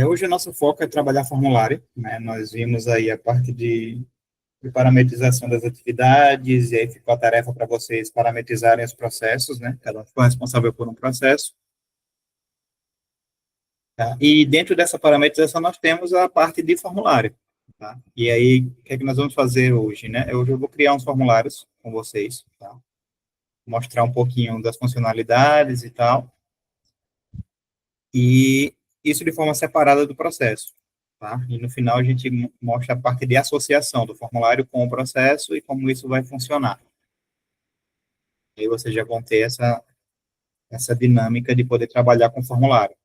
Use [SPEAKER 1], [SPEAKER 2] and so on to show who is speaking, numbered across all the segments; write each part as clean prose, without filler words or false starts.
[SPEAKER 1] Hoje o nosso foco é trabalhar formulário, né? Nós vimos aí a parte de parametrização das atividades, e aí ficou a tarefa para vocês parametrizarem os processos, né? Cada um ficou responsável por um processo. Tá? E dentro dessa parametrização nós temos a parte de formulário, tá? E aí, o que é que nós vamos fazer hoje, né? Hoje eu vou criar uns formulários com vocês, tá? Mostrar um pouquinho das funcionalidades e tal, e isso de forma separada do processo, tá? E no final a gente mostra a parte de associação do formulário com o processo e como isso vai funcionar. Aí vocês já vão ter essa dinâmica de poder trabalhar com formulário.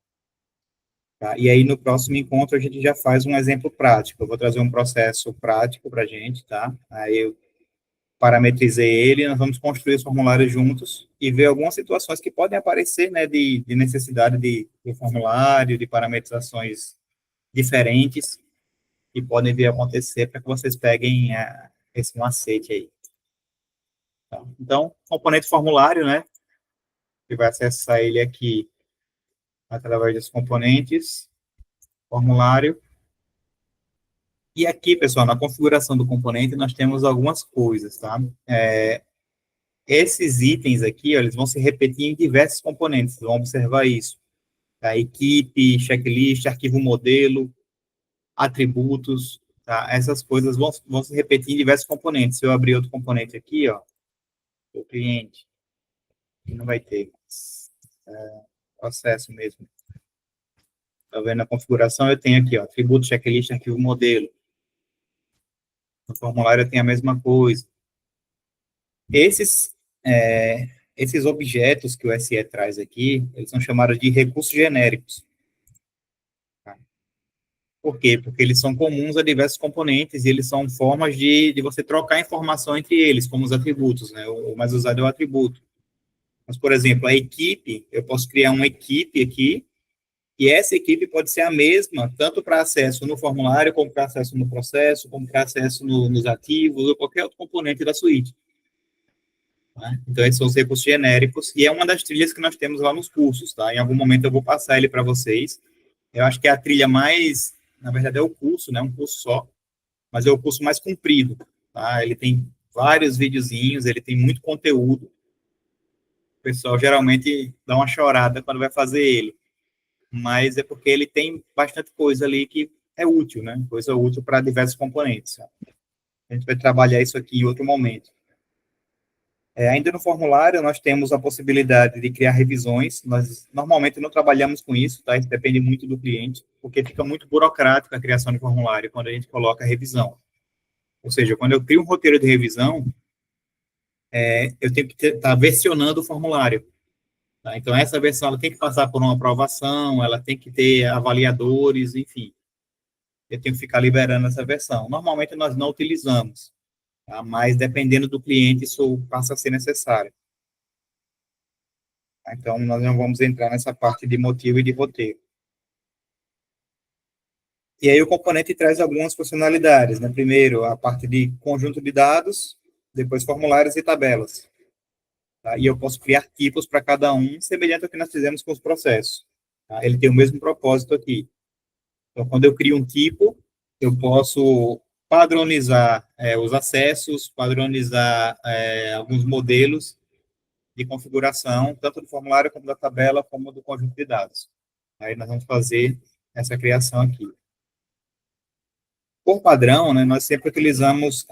[SPEAKER 1] Tá? E aí, no próximo encontro, a gente já faz um exemplo prático. Eu vou trazer um processo prático para a gente, tá? Aí eu parametrizei ele, nós vamos construir os formulários juntos e ver algumas situações que podem aparecer, né, de necessidade de formulário, de parametrizações diferentes que podem vir a acontecer para que vocês peguem esse macete aí. Tá? Então, componente formulário, né? Você vai acessar ele aqui através dos componentes, formulário. E aqui, pessoal, na configuração do componente, nós temos algumas coisas, tá? Esses itens aqui, ó, eles vão se repetir em diversos componentes, vocês vão observar isso. Tá? Equipe, checklist, arquivo modelo, atributos, tá? Essas coisas vão se repetir em diversos componentes. Se eu abrir outro componente aqui, ó, o cliente, não vai ter processo mesmo. Tá vendo a configuração? Eu tenho aqui, ó, atributo, checklist, arquivo modelo. No formulário eu tenho a mesma coisa. Esses, é, esses objetos que o SE traz aqui, eles são chamados de recursos genéricos. Tá? Por quê? Porque eles são comuns a diversos componentes e eles são formas de você trocar informação entre eles, como os atributos, né? O mais usado é o atributo. Mas, por exemplo, a equipe, eu posso criar uma equipe aqui, e essa equipe pode ser a mesma, tanto para acesso no formulário, como para acesso no processo, como para acesso nos ativos, ou qualquer outro componente da suíte. Né? Então, esses são os recursos genéricos, e é uma das trilhas que nós temos lá nos cursos, tá? Em algum momento eu vou passar ele para vocês. Eu acho que é a trilha mais, na verdade é o curso, né? Um curso só, mas é o curso mais comprido, tá? Ele tem vários videozinhos, ele tem muito conteúdo. O pessoal geralmente dá uma chorada quando vai fazer ele, mas é porque ele tem bastante coisa ali que é útil, né? Coisa útil para diversos componentes. A gente vai trabalhar isso aqui em outro momento. Ainda no formulário, nós temos a possibilidade de criar revisões. Nós normalmente não trabalhamos com isso, tá? Isso depende muito do cliente, porque fica muito burocrático a criação de formulário quando a gente coloca revisão. Ou seja, quando eu crio um roteiro de revisão, eu tenho que estar versionando o formulário. Tá? Então, essa versão ela tem que passar por uma aprovação, ela tem que ter avaliadores, enfim. Eu tenho que ficar liberando essa versão. Normalmente, nós não utilizamos, tá? Mas dependendo do cliente, isso passa a ser necessário. Então, nós não vamos entrar nessa parte de motivo e de roteiro. E aí o componente traz algumas funcionalidades, né? Primeiro, a parte de conjunto de dados, depois formulários e tabelas. Tá? E eu posso criar tipos para cada um, semelhante ao que nós fizemos com os processos. Tá? Ele tem o mesmo propósito aqui. Então, quando eu crio um tipo, eu posso padronizar os acessos, padronizar alguns modelos de configuração, tanto do formulário como da tabela, como do conjunto de dados. Aí nós vamos fazer essa criação aqui. Por padrão, né, nós sempre utilizamos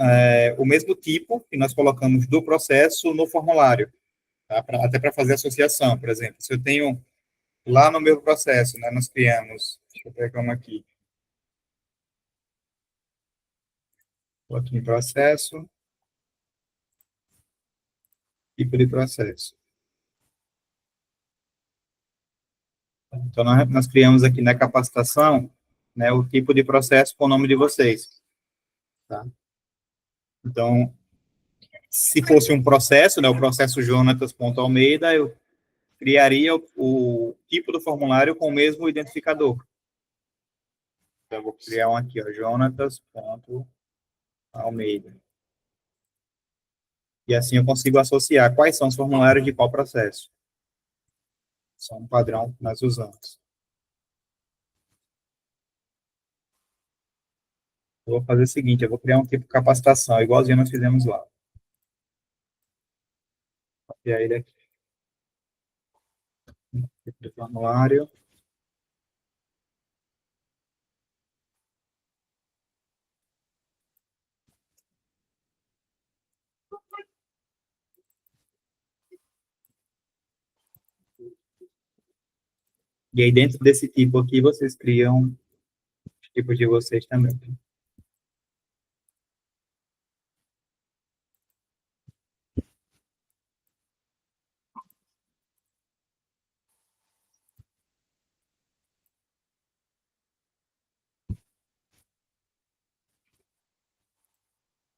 [SPEAKER 1] o mesmo tipo que nós colocamos do processo no formulário, tá? Até para fazer associação, por exemplo. Se eu tenho lá no meu processo, né, nós criamos, deixa eu pegar uma aqui, outro em processo, tipo de processo. Então, nós criamos aqui na capacitação, né, o tipo de processo com o nome de vocês. Tá? Então, se fosse um processo, né, o processo Jonatas.Almeida, eu criaria o tipo do formulário com o mesmo identificador. Então, eu vou criar um aqui, ó, Jonatas.Almeida. E assim eu consigo associar quais são os formulários de qual processo. São um padrão que nós usamos. Eu vou fazer o seguinte, eu vou criar um tipo de capacitação, igualzinho nós fizemos lá. E aí, ele aqui, tipo de formulário. E aí, dentro desse tipo aqui, vocês criam os tipos de vocês também.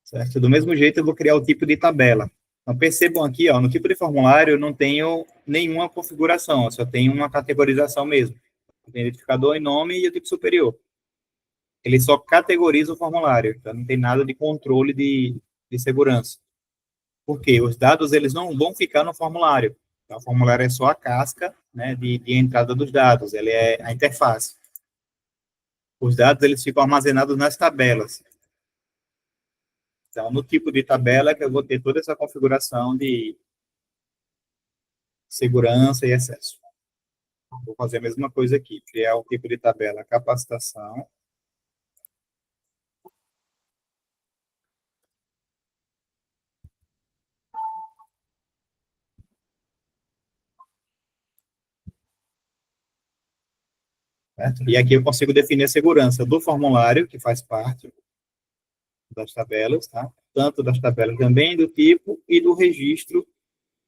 [SPEAKER 1] Certo? Do mesmo jeito, eu vou criar o tipo de tabela. Então, percebam aqui, ó, no tipo de formulário, eu não tenho nenhuma configuração, eu só tenho uma categorização mesmo. Tem identificador e nome e o tipo superior. Ele só categoriza o formulário, então não tem nada de controle de segurança. Por quê? Os dados, eles não vão ficar no formulário. Então, o formulário é só a casca, né, de entrada dos dados, ele é a interface. Os dados, eles ficam armazenados nas tabelas. Então, no tipo de tabela que eu vou ter toda essa configuração de segurança e acesso. Vou fazer a mesma coisa aqui, criar o tipo de tabela capacitação. Certo? E aqui eu consigo definir a segurança do formulário, que faz parte das tabelas, tá? Tanto das tabelas também do tipo e do registro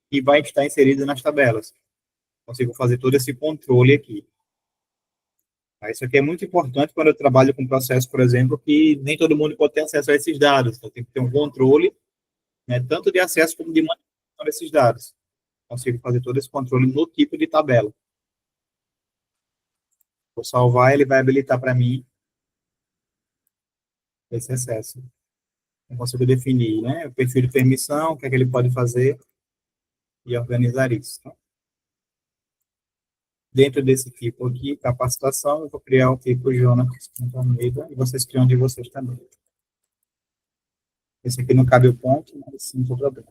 [SPEAKER 1] que vai estar inserido nas tabelas. Consigo fazer todo esse controle aqui. Tá? Isso aqui é muito importante quando eu trabalho com processo, por exemplo, que nem todo mundo pode ter acesso a esses dados. Então, tem que ter um controle, né, tanto de acesso como de manipulação desses dados. Consigo fazer todo esse controle no tipo de tabela. Vou salvar, ele vai habilitar para mim esse acesso. Eu consigo definir, né, o perfil de permissão, o que é que ele pode fazer e organizar isso. Tá? Dentro desse tipo aqui, capacitação, eu vou criar o tipo Jonas Almeida e vocês criam de vocês também. Esse aqui não cabe o ponto, mas sim o problema.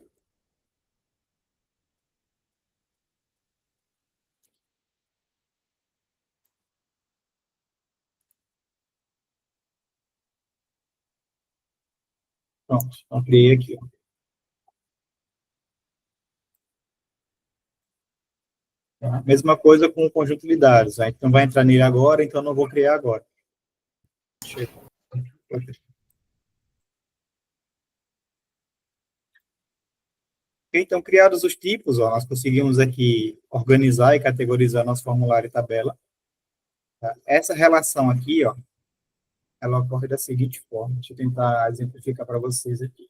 [SPEAKER 1] Pronto, então criei aqui. Ó. Tá? Mesma coisa com o conjunto de dados. A gente não vai entrar nele agora, então não vou criar agora. Então, criados os tipos, ó, nós conseguimos aqui organizar e categorizar nosso formulário e tabela. Tá? Essa relação aqui, ó, ela ocorre da seguinte forma. Deixa eu tentar exemplificar para vocês aqui.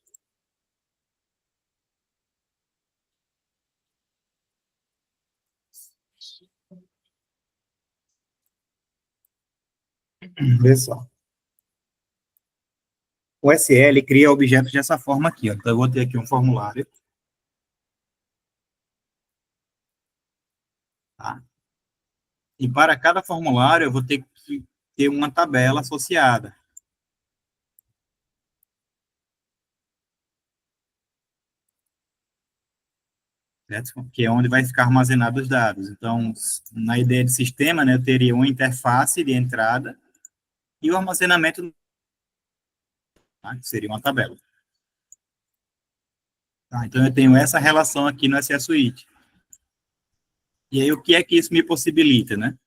[SPEAKER 1] Vê só. O SL cria objetos dessa forma aqui. Ó. Então, eu vou ter aqui um formulário. Tá? E para cada formulário, eu vou ter que ter uma tabela associada. Certo? Que é onde vai ficar armazenados os dados. Então, na ideia de sistema, né, eu teria uma interface de entrada e o armazenamento, tá? Que seria uma tabela. Tá? Então, eu tenho essa relação aqui no SS Suite. E aí, o que é que isso me possibilita, né?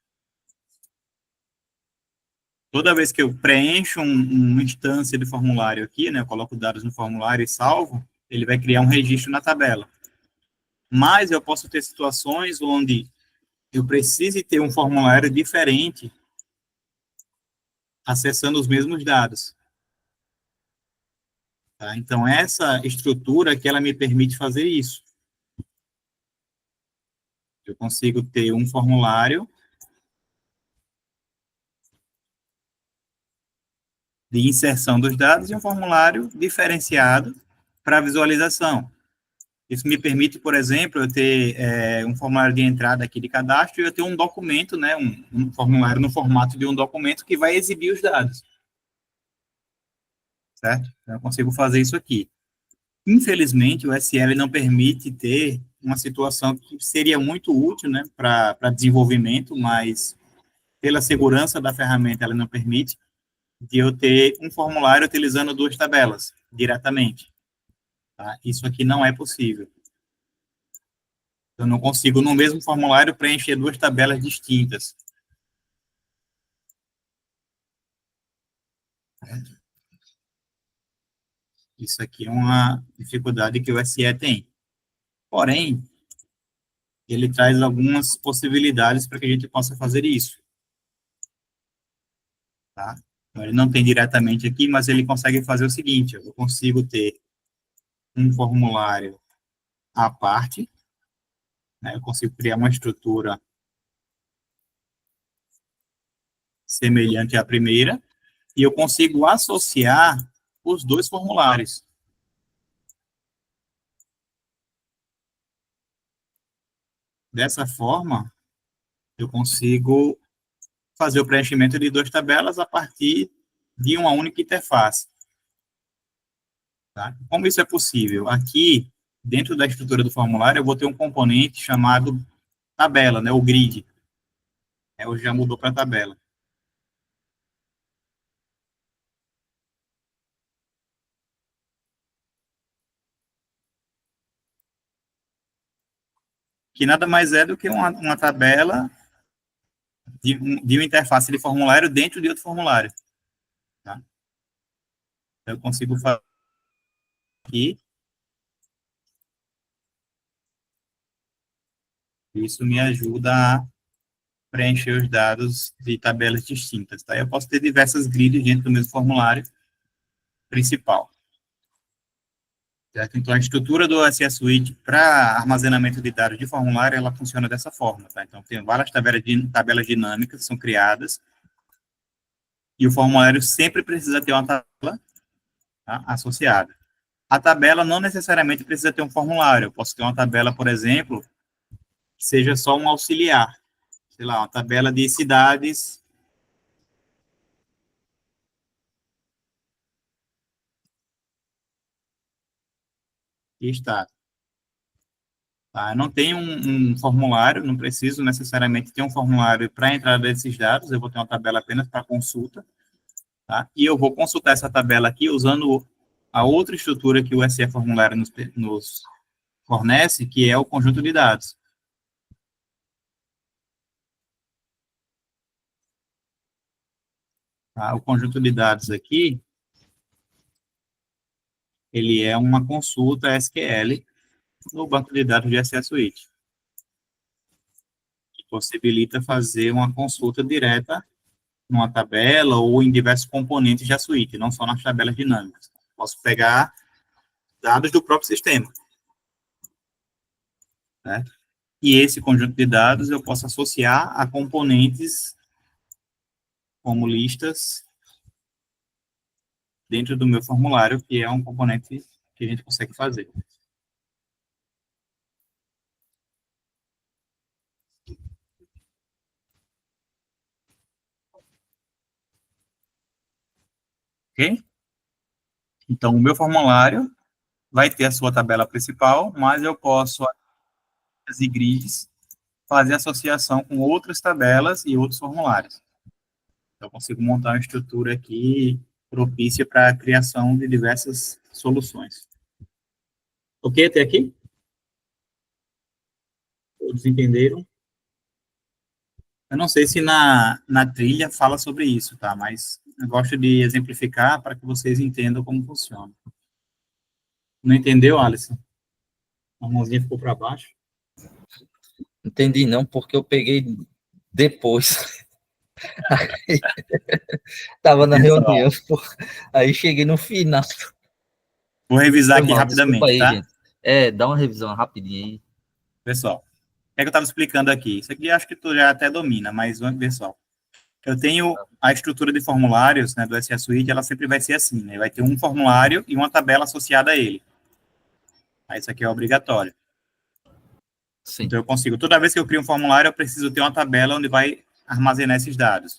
[SPEAKER 1] Toda vez que eu preencho uma instância de formulário aqui, né, eu coloco dados no formulário e salvo, ele vai criar um registro na tabela. Mas eu posso ter situações onde eu precise ter um formulário diferente acessando os mesmos dados. Tá? Então, essa estrutura que ela me permite fazer isso. Eu consigo ter um formulário de inserção dos dados e um formulário diferenciado para visualização. Isso me permite, por exemplo, eu ter um formulário de entrada aqui de cadastro e eu ter um documento, né, um formulário no formato de um documento que vai exibir os dados. certo? Então, eu consigo fazer isso aqui. Infelizmente, o SL não permite ter uma situação que seria muito útil, né, para desenvolvimento, mas pela segurança da ferramenta, ela não permite, de eu ter um formulário utilizando duas tabelas diretamente. Tá? Isso aqui não é possível. Eu não consigo, no mesmo formulário, preencher duas tabelas distintas. Isso aqui é uma dificuldade que o SE tem. Porém, ele traz algumas possibilidades para que a gente possa fazer isso. Tá? Então, ele não tem diretamente aqui, mas ele consegue fazer o seguinte: eu consigo ter um formulário à parte, né? Eu consigo criar uma estrutura semelhante à primeira, e eu consigo associar os dois formulários. Dessa forma, eu consigo fazer o preenchimento de duas tabelas a partir de uma única interface. Tá? Como isso é possível? Aqui, dentro da estrutura do formulário, eu vou ter um componente chamado tabela, né, o grid. Eu já mudou para tabela. Que nada mais é do que uma tabela de uma interface de formulário dentro de outro formulário. Tá? Eu consigo fazer aqui, isso me ajuda a preencher os dados de tabelas distintas. Tá? Eu posso ter diversas grids dentro do mesmo formulário principal. Certo? Então, a estrutura do OSS Suite para armazenamento de dados de formulário, ela funciona dessa forma. Tá? Então, tem várias tabelas dinâmicas que são criadas, e o formulário sempre precisa ter uma tabela, tá, associada. A tabela não necessariamente precisa ter um formulário. Eu posso ter uma tabela, por exemplo, que seja só um auxiliar. Sei lá, uma tabela de cidades e estados. Tá? Eu não tenho um formulário, não preciso necessariamente ter um formulário para a entrada desses dados, eu vou ter uma tabela apenas para consulta, tá? E eu vou consultar essa tabela aqui usando a outra estrutura que o SE Formulário nos fornece, que é o conjunto de dados. Tá? O conjunto de dados aqui, ele é uma consulta SQL no banco de dados de SE Suite, que possibilita fazer uma consulta direta numa tabela ou em diversos componentes da suíte, não só nas tabelas dinâmicas. Posso pegar dados do próprio sistema, né? E esse conjunto de dados eu posso associar a componentes como listas dentro do meu formulário, que é um componente que a gente consegue fazer. Ok? Então, o meu formulário vai ter a sua tabela principal, mas eu posso, as grids, fazer associação com outras tabelas e outros formulários. Então, eu consigo montar uma estrutura aqui propícia para a criação de diversas soluções. Ok até aqui? Todos entenderam? Eu não sei se na trilha fala sobre isso, tá? Mas eu gosto de exemplificar para que vocês entendam como funciona. Não entendeu, Alisson? A mãozinha ficou para baixo.
[SPEAKER 2] Entendi não, porque eu peguei depois. Tava na reunião, pô. Aí cheguei no final.
[SPEAKER 1] Vou revisar
[SPEAKER 2] Foi
[SPEAKER 1] aqui
[SPEAKER 2] mal, desculpa
[SPEAKER 1] rapidamente,
[SPEAKER 2] aí,
[SPEAKER 1] tá?
[SPEAKER 2] gente. Dá uma revisão rapidinho aí.
[SPEAKER 1] Pessoal, o que é que eu estava explicando aqui? Isso aqui acho que tu já até domina, mas vamos ver só. Eu tenho a estrutura de formulários, né, do SE Suite, ela sempre vai ser assim, né? Vai ter um formulário e uma tabela associada a ele. Aí isso aqui é obrigatório.
[SPEAKER 2] Sim.
[SPEAKER 1] Então eu consigo, toda vez que eu crio um formulário, eu preciso ter uma tabela onde vai armazenar esses dados.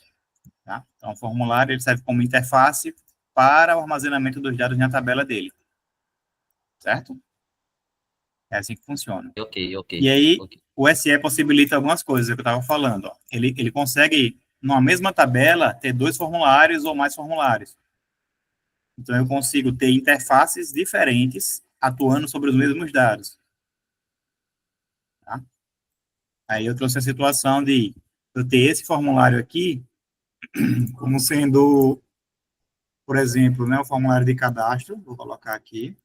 [SPEAKER 1] Tá? Então o formulário ele serve como interface para o armazenamento dos dados na tabela dele. Certo? É assim que funciona.
[SPEAKER 2] Ok.
[SPEAKER 1] E aí, o SE possibilita algumas coisas, que eu estava falando. Ó. Ele consegue, numa mesma tabela, ter 2 formulários ou mais formulários. Então, eu consigo ter interfaces diferentes atuando sobre os mesmos dados. Tá? Aí eu trouxe a situação de eu ter esse formulário aqui como sendo, por exemplo, né, o formulário de cadastro, vou colocar aqui,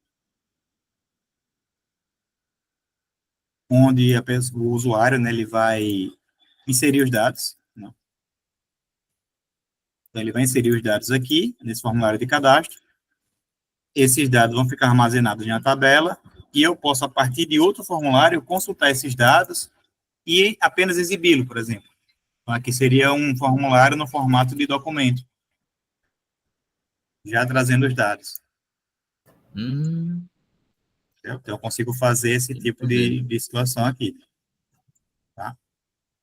[SPEAKER 1] onde o usuário, né, ele vai inserir os dados. Né? Então, ele vai inserir os dados aqui, nesse formulário de cadastro. Esses dados vão ficar armazenados em uma tabela, e eu posso, a partir de outro formulário, consultar esses dados e apenas exibi-lo, por exemplo. Então, aqui seria um formulário no formato de documento, já trazendo os dados. Então, eu consigo fazer esse tipo de situação aqui. Tá?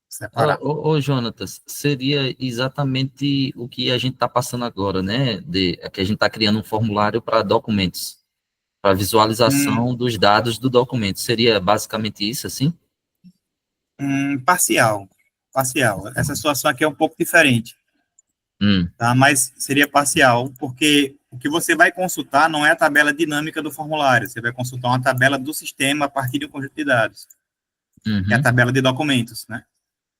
[SPEAKER 1] Separar.
[SPEAKER 2] Jonatas, seria exatamente o que a gente está passando agora, né? Que a gente está criando um formulário para documentos, para visualização dos dados do documento. Seria basicamente isso, assim?
[SPEAKER 1] Parcial. Essa situação aqui é um pouco diferente. Tá? Mas seria parcial, porque o que você vai consultar não é a tabela dinâmica do formulário, você vai consultar uma tabela do sistema a partir de um conjunto de dados, que é a tabela de documentos, né?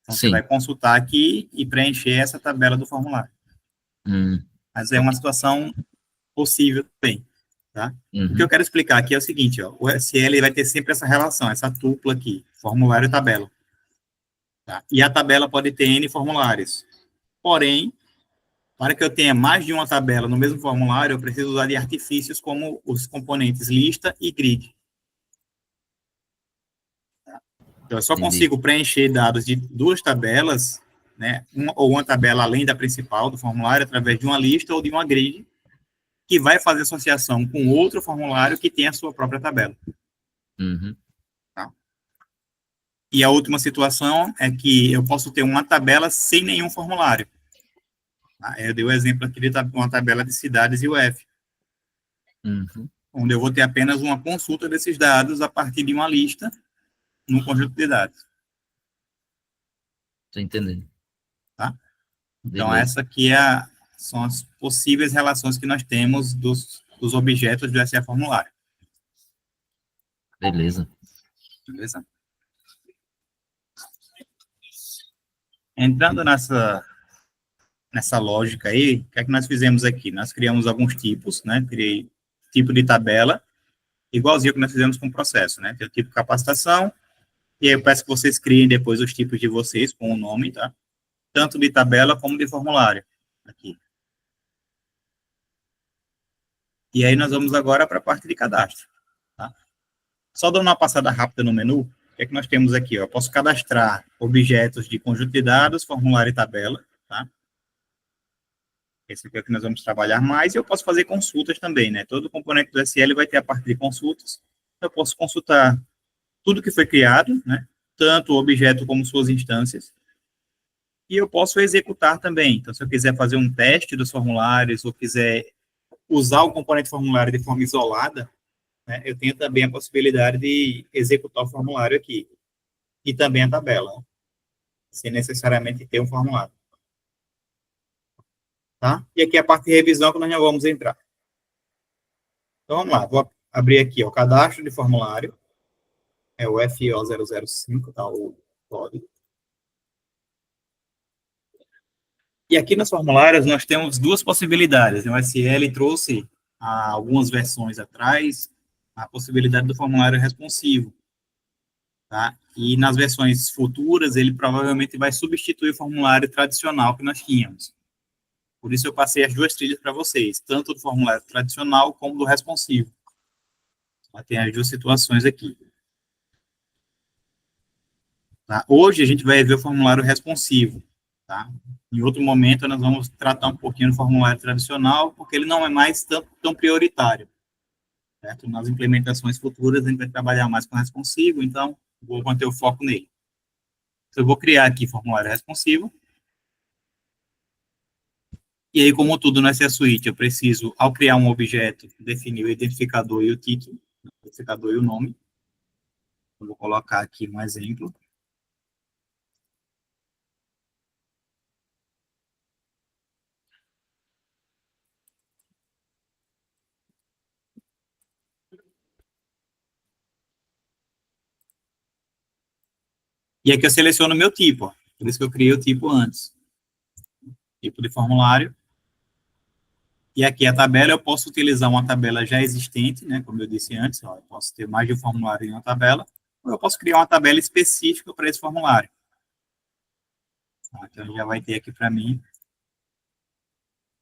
[SPEAKER 1] Então, você vai consultar aqui e preencher essa tabela do formulário. Mas é uma situação possível também, tá? O que eu quero explicar aqui é o seguinte, ó, o SL vai ter sempre essa relação, essa tupla aqui, formulário e tabela. Tá? E a tabela pode ter N formulários. Porém, para que eu tenha mais de uma tabela no mesmo formulário, eu preciso usar de artifícios como os componentes lista e grid. Então, eu só consigo preencher dados de 2 tabelas, né, ou uma tabela além da principal do formulário, através de uma lista ou de uma grid, que vai fazer associação com outro formulário que tem a sua própria tabela. Tá? E a última situação é que eu posso ter uma tabela sem nenhum formulário. Tá? Eu dei o exemplo aqui de uma tabela de cidades e UF. Onde eu vou ter apenas uma consulta desses dados a partir de uma lista num conjunto de dados.
[SPEAKER 2] Estou entendendo.
[SPEAKER 1] Tá? Então, essa aqui são as possíveis relações que nós temos dos objetos do SE formulário.
[SPEAKER 2] Beleza.
[SPEAKER 1] Entrando nessa lógica aí, o que é que nós fizemos aqui? Nós criamos alguns tipos, né? Criei tipo de tabela, igualzinho que nós fizemos com o processo, né? Tem o tipo capacitação, e aí eu peço que vocês criem depois os tipos de vocês com o nome, tá? Tanto de tabela como de formulário. Aqui. E aí nós vamos agora para a parte de cadastro. Tá? Só dando uma passada rápida no menu, o que é que nós temos aqui? Ó? Eu posso cadastrar objetos de conjunto de dados, formulário e tabela. Tá? Esse aqui é o que nós vamos trabalhar mais. E eu posso fazer consultas também. Né? Todo componente do SL vai ter a parte de consultas. Eu posso consultar tudo que foi criado, né? Tanto o objeto como suas instâncias. E eu posso executar também. Então, se eu quiser fazer um teste dos formulários, ou quiser usar o componente formulário de forma isolada, né, eu tenho também a possibilidade de executar o formulário aqui. E também a tabela, né, sem necessariamente ter um formulário. Tá? E aqui é a parte de revisão que nós já vamos entrar. Então, vamos lá. Vou abrir aqui o cadastro de formulário. É o FO005, tá? O código. E aqui nos formulários nós temos 2 possibilidades. O SL trouxe, há algumas versões atrás, a possibilidade do formulário responsivo. Tá? E nas versões futuras, ele provavelmente vai substituir o formulário tradicional que nós tínhamos. Por isso eu passei as 2 trilhas para vocês, tanto do formulário tradicional como do responsivo. Tem as 2 situações aqui. Tá? Hoje a gente vai ver o formulário responsivo. Tá? Em outro momento, nós vamos tratar um pouquinho do formulário tradicional, porque ele não é mais tão prioritário. Certo? Nas implementações futuras, a gente vai trabalhar mais com responsivo, então vou manter o foco nele. Então, eu vou criar aqui formulário responsivo. E aí, como tudo no SS Suite, eu preciso, ao criar um objeto, definir o identificador e o título, o identificador e o nome. Eu vou colocar aqui um exemplo. E aqui eu seleciono o meu tipo, ó. Por isso que eu criei o tipo antes. Tipo de formulário. E aqui a tabela, eu posso utilizar uma tabela já existente, né, como eu disse antes, ó, eu posso ter mais de um formulário em uma tabela, ou eu posso criar uma tabela específica para esse formulário. Tá? Então, já vai ter aqui para mim,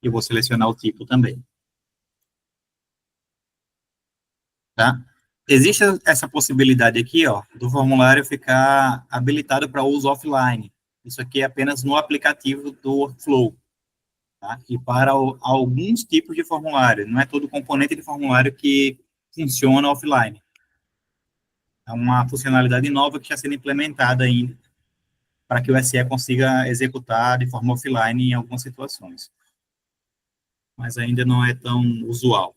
[SPEAKER 1] eu vou selecionar o tipo também. Tá? Existe essa possibilidade aqui, ó, do formulário ficar habilitado para uso offline. Isso aqui é apenas no aplicativo do Workflow. Tá? E para alguns tipos de formulário, não é todo componente de formulário que funciona offline. É uma funcionalidade nova que está sendo implementada ainda para que o SE consiga executar de forma offline em algumas situações. Mas ainda não é tão usual.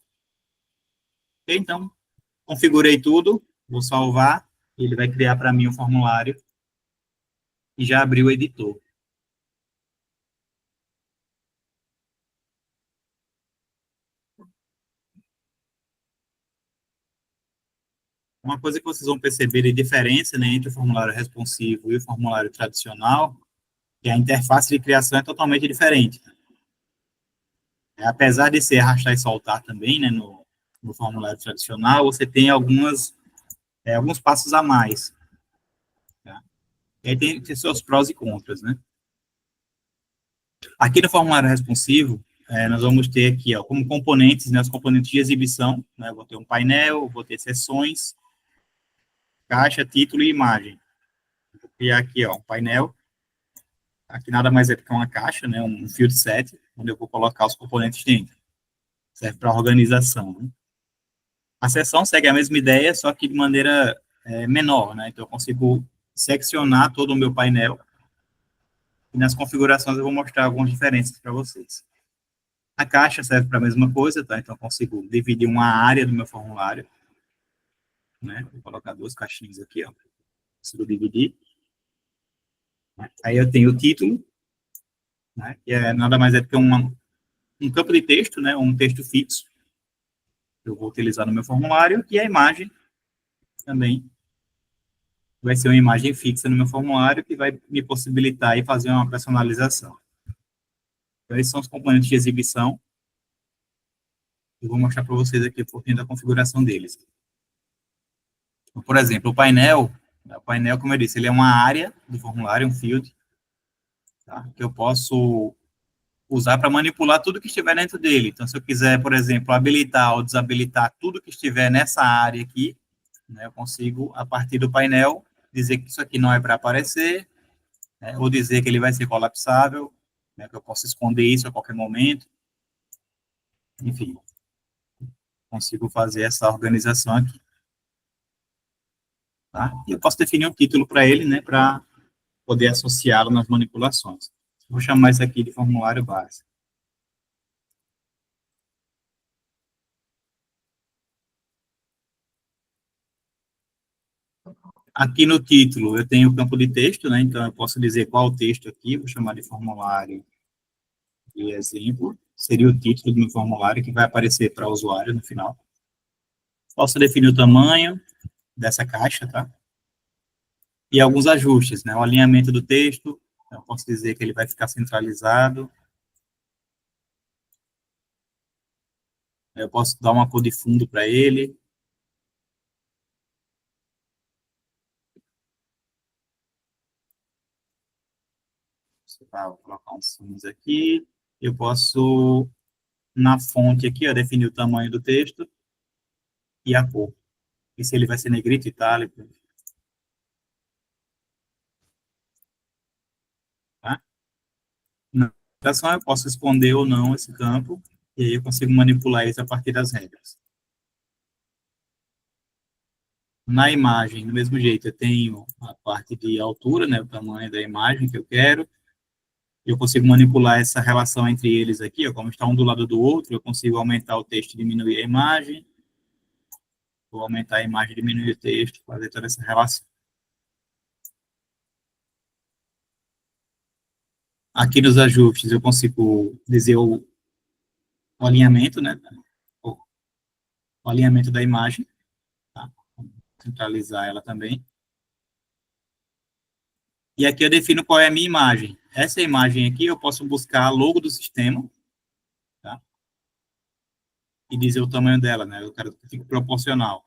[SPEAKER 1] Então, configurei tudo, vou salvar, ele vai criar para mim um formulário e já abriu o editor. Uma coisa que vocês vão perceber de diferença, né, entre o formulário responsivo e o formulário tradicional, é que a interface de criação é totalmente diferente. Apesar de ser arrastar e soltar também, né, no formulário tradicional, você tem alguns passos a mais. Tá? E aí tem seus prós e contras, né? Aqui no formulário responsivo, nós vamos ter aqui, ó, como componentes, né, os componentes de exibição, né, vou ter um painel, vou ter seções, caixa, título e imagem. Vou criar aqui, ó, um painel, aqui nada mais é do que uma caixa, né, um field set, onde eu vou colocar os componentes dentro. Serve para organização, né? A seção segue a mesma ideia, só que de maneira menor, né, então eu consigo seccionar todo o meu painel, e nas configurações eu vou mostrar algumas diferenças para vocês. A caixa serve para a mesma coisa, tá? Então, eu consigo dividir uma área do meu formulário, né? Vou colocar duas caixinhas aqui, ó. Consigo dividir. Aí eu tenho o título, né? Que é nada mais é do que um campo de texto, né? Um texto fixo que eu vou utilizar no meu formulário. E a imagem também vai ser uma imagem fixa no meu formulário que vai me possibilitar aí fazer uma personalização. Então, esses são os componentes de exibição. Eu vou mostrar para vocês aqui um pouquinho da configuração deles. Então, por exemplo, o painel, como eu disse, ele é uma área do formulário, um field, tá? Que eu posso usar para manipular tudo que estiver dentro dele. Então, se eu quiser, por exemplo, habilitar ou desabilitar tudo que estiver nessa área aqui, né, eu consigo, a partir do painel, dizer que isso aqui não é para aparecer, né, ou dizer que ele vai ser colapsável, né, que eu posso esconder isso a qualquer momento. Enfim, consigo fazer essa organização aqui. Tá? E eu posso definir um título para ele, né, para poder associá-lo nas manipulações. Vou chamar isso aqui de formulário base. Aqui no título eu tenho o campo de texto, né? Então eu posso dizer qual o texto aqui, vou chamar de formulário de exemplo, seria o título do meu formulário que vai aparecer para o usuário no final. Posso definir o tamanho dessa caixa, tá? E alguns ajustes, né? O alinhamento do texto, eu posso dizer que ele vai ficar centralizado. Eu posso dar uma cor de fundo para ele. Vou colocar um cinza aqui. Eu posso, na fonte aqui, ó, definir o tamanho do texto e a cor. E se ele vai ser negrito, itálico, tá? Na aplicação, eu posso esconder ou não esse campo, e aí eu consigo manipular isso a partir das regras. Na imagem, do mesmo jeito, eu tenho a parte de altura, né, o tamanho da imagem que eu quero, Eu consigo manipular essa relação entre eles aqui, ó, como está um do lado do outro, eu consigo aumentar o texto e diminuir a imagem, vou aumentar a imagem e diminuir o texto, fazer toda essa relação. Aqui nos ajustes eu consigo dizer o alinhamento, né, o alinhamento da imagem, tá? Centralizar ela também. E aqui eu defino qual é a minha imagem. Essa imagem aqui eu posso buscar a logo do sistema, tá? E dizer o tamanho dela, né? Eu quero que fique proporcional.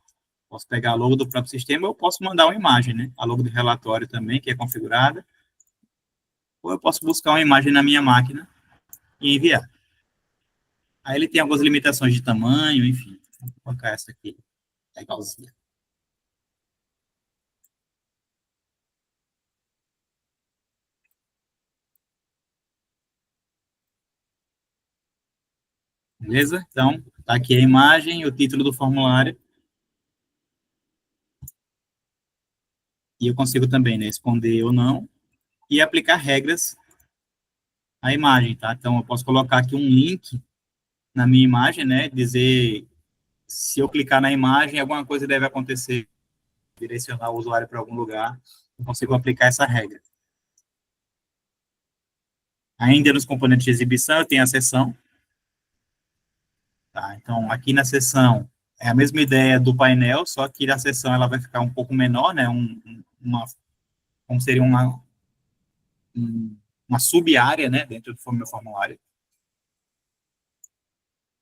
[SPEAKER 1] Posso pegar a logo do próprio sistema, ou eu posso mandar uma imagem, né? A logo do relatório também, que é configurada. Ou eu posso buscar uma imagem na minha máquina e enviar. Aí ele tem algumas limitações de tamanho, enfim. Vou colocar essa aqui, legalzinha. Beleza? Então, tá aqui a imagem, o título do formulário. E eu consigo também, né, esconder ou não, e aplicar regras à imagem, tá? Então, eu posso colocar aqui um link na minha imagem, né, dizer se eu clicar na imagem, alguma coisa deve acontecer, direcionar o usuário para algum lugar, eu consigo aplicar essa regra. Ainda nos componentes de exibição, eu tenho a seção, tá? Então, aqui na seção, é a mesma ideia do painel, só que a seção ela vai ficar um pouco menor, né, como seria uma sub-área, né, dentro do meu formulário.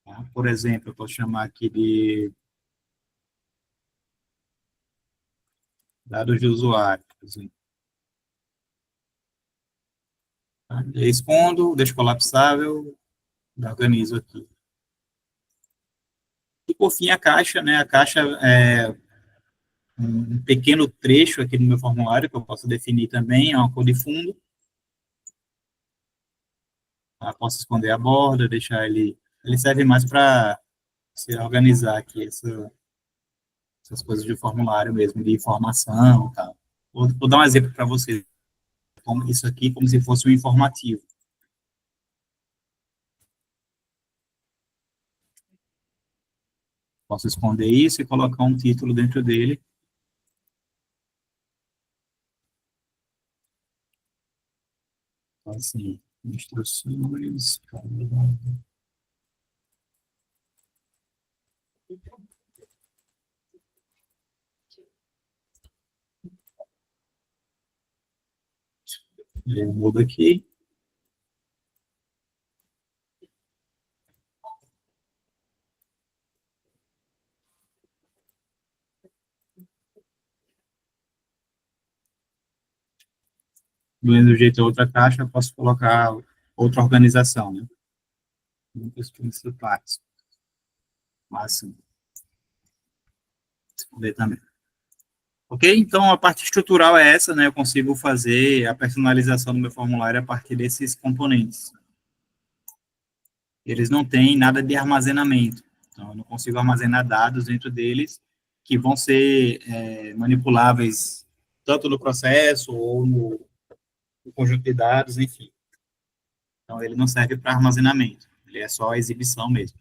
[SPEAKER 1] Tá? Por exemplo, eu posso chamar aqui de dados de usuário, por exemplo. Tá? Eu escondo, deixo colapsável, organizo aqui. E, por fim, a caixa, né, a caixa é um pequeno trecho aqui no meu formulário, que eu posso definir também, é uma cor de fundo. Tá? Posso esconder a borda, deixar ele serve mais para se organizar aqui essas coisas de formulário mesmo, de informação, tá? Vou dar um exemplo para vocês, como isso aqui, como se fosse um informativo. Posso esconder isso e colocar um título dentro dele. Então, assim, instruções. Eu mudo aqui. Do mesmo jeito, outra caixa, eu posso colocar outra organização, né? Muitos principais. Mas, esconder também. Ok? Então, a parte estrutural é essa, né? Eu consigo fazer a personalização do meu formulário a partir desses componentes. Eles não têm nada de armazenamento. Então, eu não consigo armazenar dados dentro deles que vão ser manipuláveis tanto no processo ou no conjunto de dados, enfim. Então, ele não serve para armazenamento. Ele é só exibição mesmo.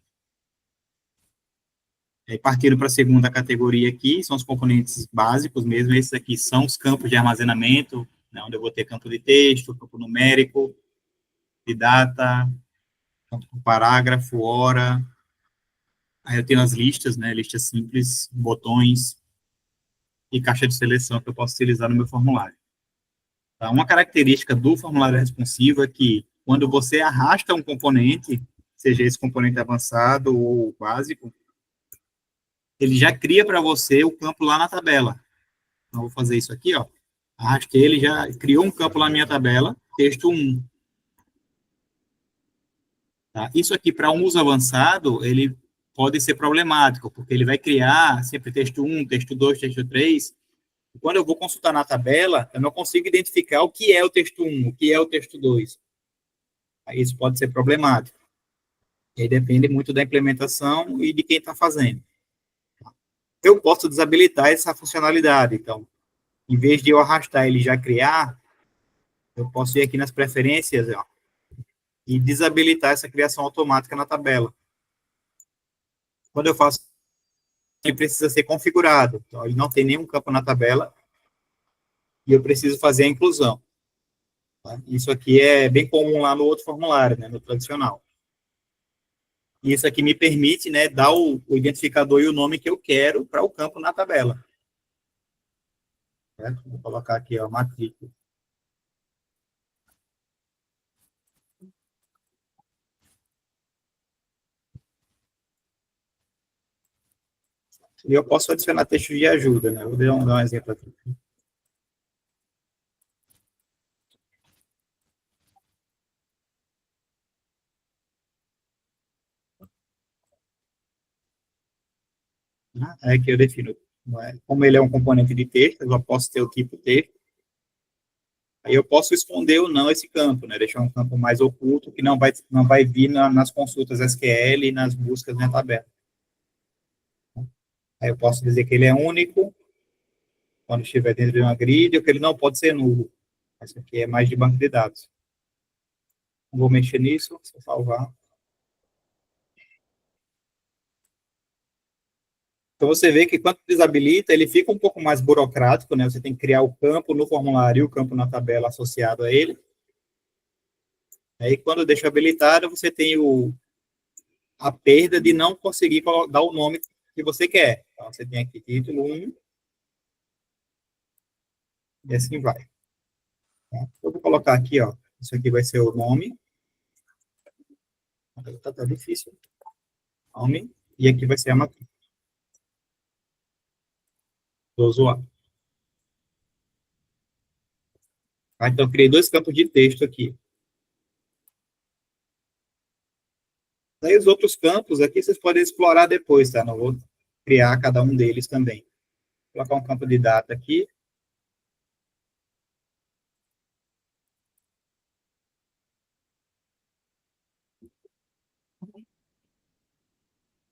[SPEAKER 1] E partindo para a segunda categoria aqui, são os componentes básicos mesmo. Esses aqui são os campos de armazenamento, né, onde eu vou ter campo de texto, campo numérico, de data, campo por parágrafo, hora. Aí eu tenho as listas, né, listas simples, botões e caixa de seleção que eu posso utilizar no meu formulário. Tá? Uma característica do formulário responsivo é que quando você arrasta um componente, seja esse componente avançado ou básico, ele já cria para você o campo lá na tabela. Então, vou fazer isso aqui, ó. Arrastei, ele já criou um campo lá na minha tabela, texto 1. Tá? Isso aqui, para um uso avançado, ele pode ser problemático, porque ele vai criar sempre texto 1, texto 2, texto 3. E quando eu vou consultar na tabela, eu não consigo identificar o que é o texto 1, o que é o texto 2. Aí isso pode ser problemático. E aí depende muito da implementação e de quem está fazendo. Eu posso desabilitar essa funcionalidade. Então, em vez de eu arrastar ele já criar, eu posso ir aqui nas preferências, ó, e desabilitar essa criação automática na tabela. Quando eu faço, ele precisa ser configurado. Então, ele não tem nenhum campo na tabela e eu preciso fazer a inclusão. Tá? Isso aqui é bem comum lá no outro formulário, né, no tradicional. E isso aqui me permite, né, dar o identificador e o nome que eu quero para o campo na tabela. Certo? Vou colocar aqui, ó, matrícula. E eu posso adicionar texto de ajuda, né? Vou dar um exemplo aqui. É que eu defino. Como ele é um componente de texto, eu posso ter o tipo texto. Aí eu posso esconder ou não esse campo, né? Deixar um campo mais oculto, que não vai vir nas consultas SQL e nas buscas na tabela. Aí eu posso dizer que ele é único, quando estiver dentro de uma grid, ou que ele não pode ser nulo. Isso aqui é mais de banco de dados. Não vou mexer nisso, só salvar. Então, você vê que quando desabilita, ele fica um pouco mais burocrático, né? Você tem que criar o campo no formulário e o campo na tabela associado a ele. Aí, quando deixa habilitado, você tem a perda de não conseguir dar o nome que você quer. Então, você tem aqui título 1, e assim vai. Eu vou colocar aqui, ó, isso aqui vai ser o nome. Tá difícil. Nome, e aqui vai ser a matrícula do usuário. Tá? Então, eu criei dois campos de texto aqui. Daí, os outros campos aqui, vocês podem explorar depois, tá? Não vou criar cada um deles também. Vou colocar um campo de data aqui.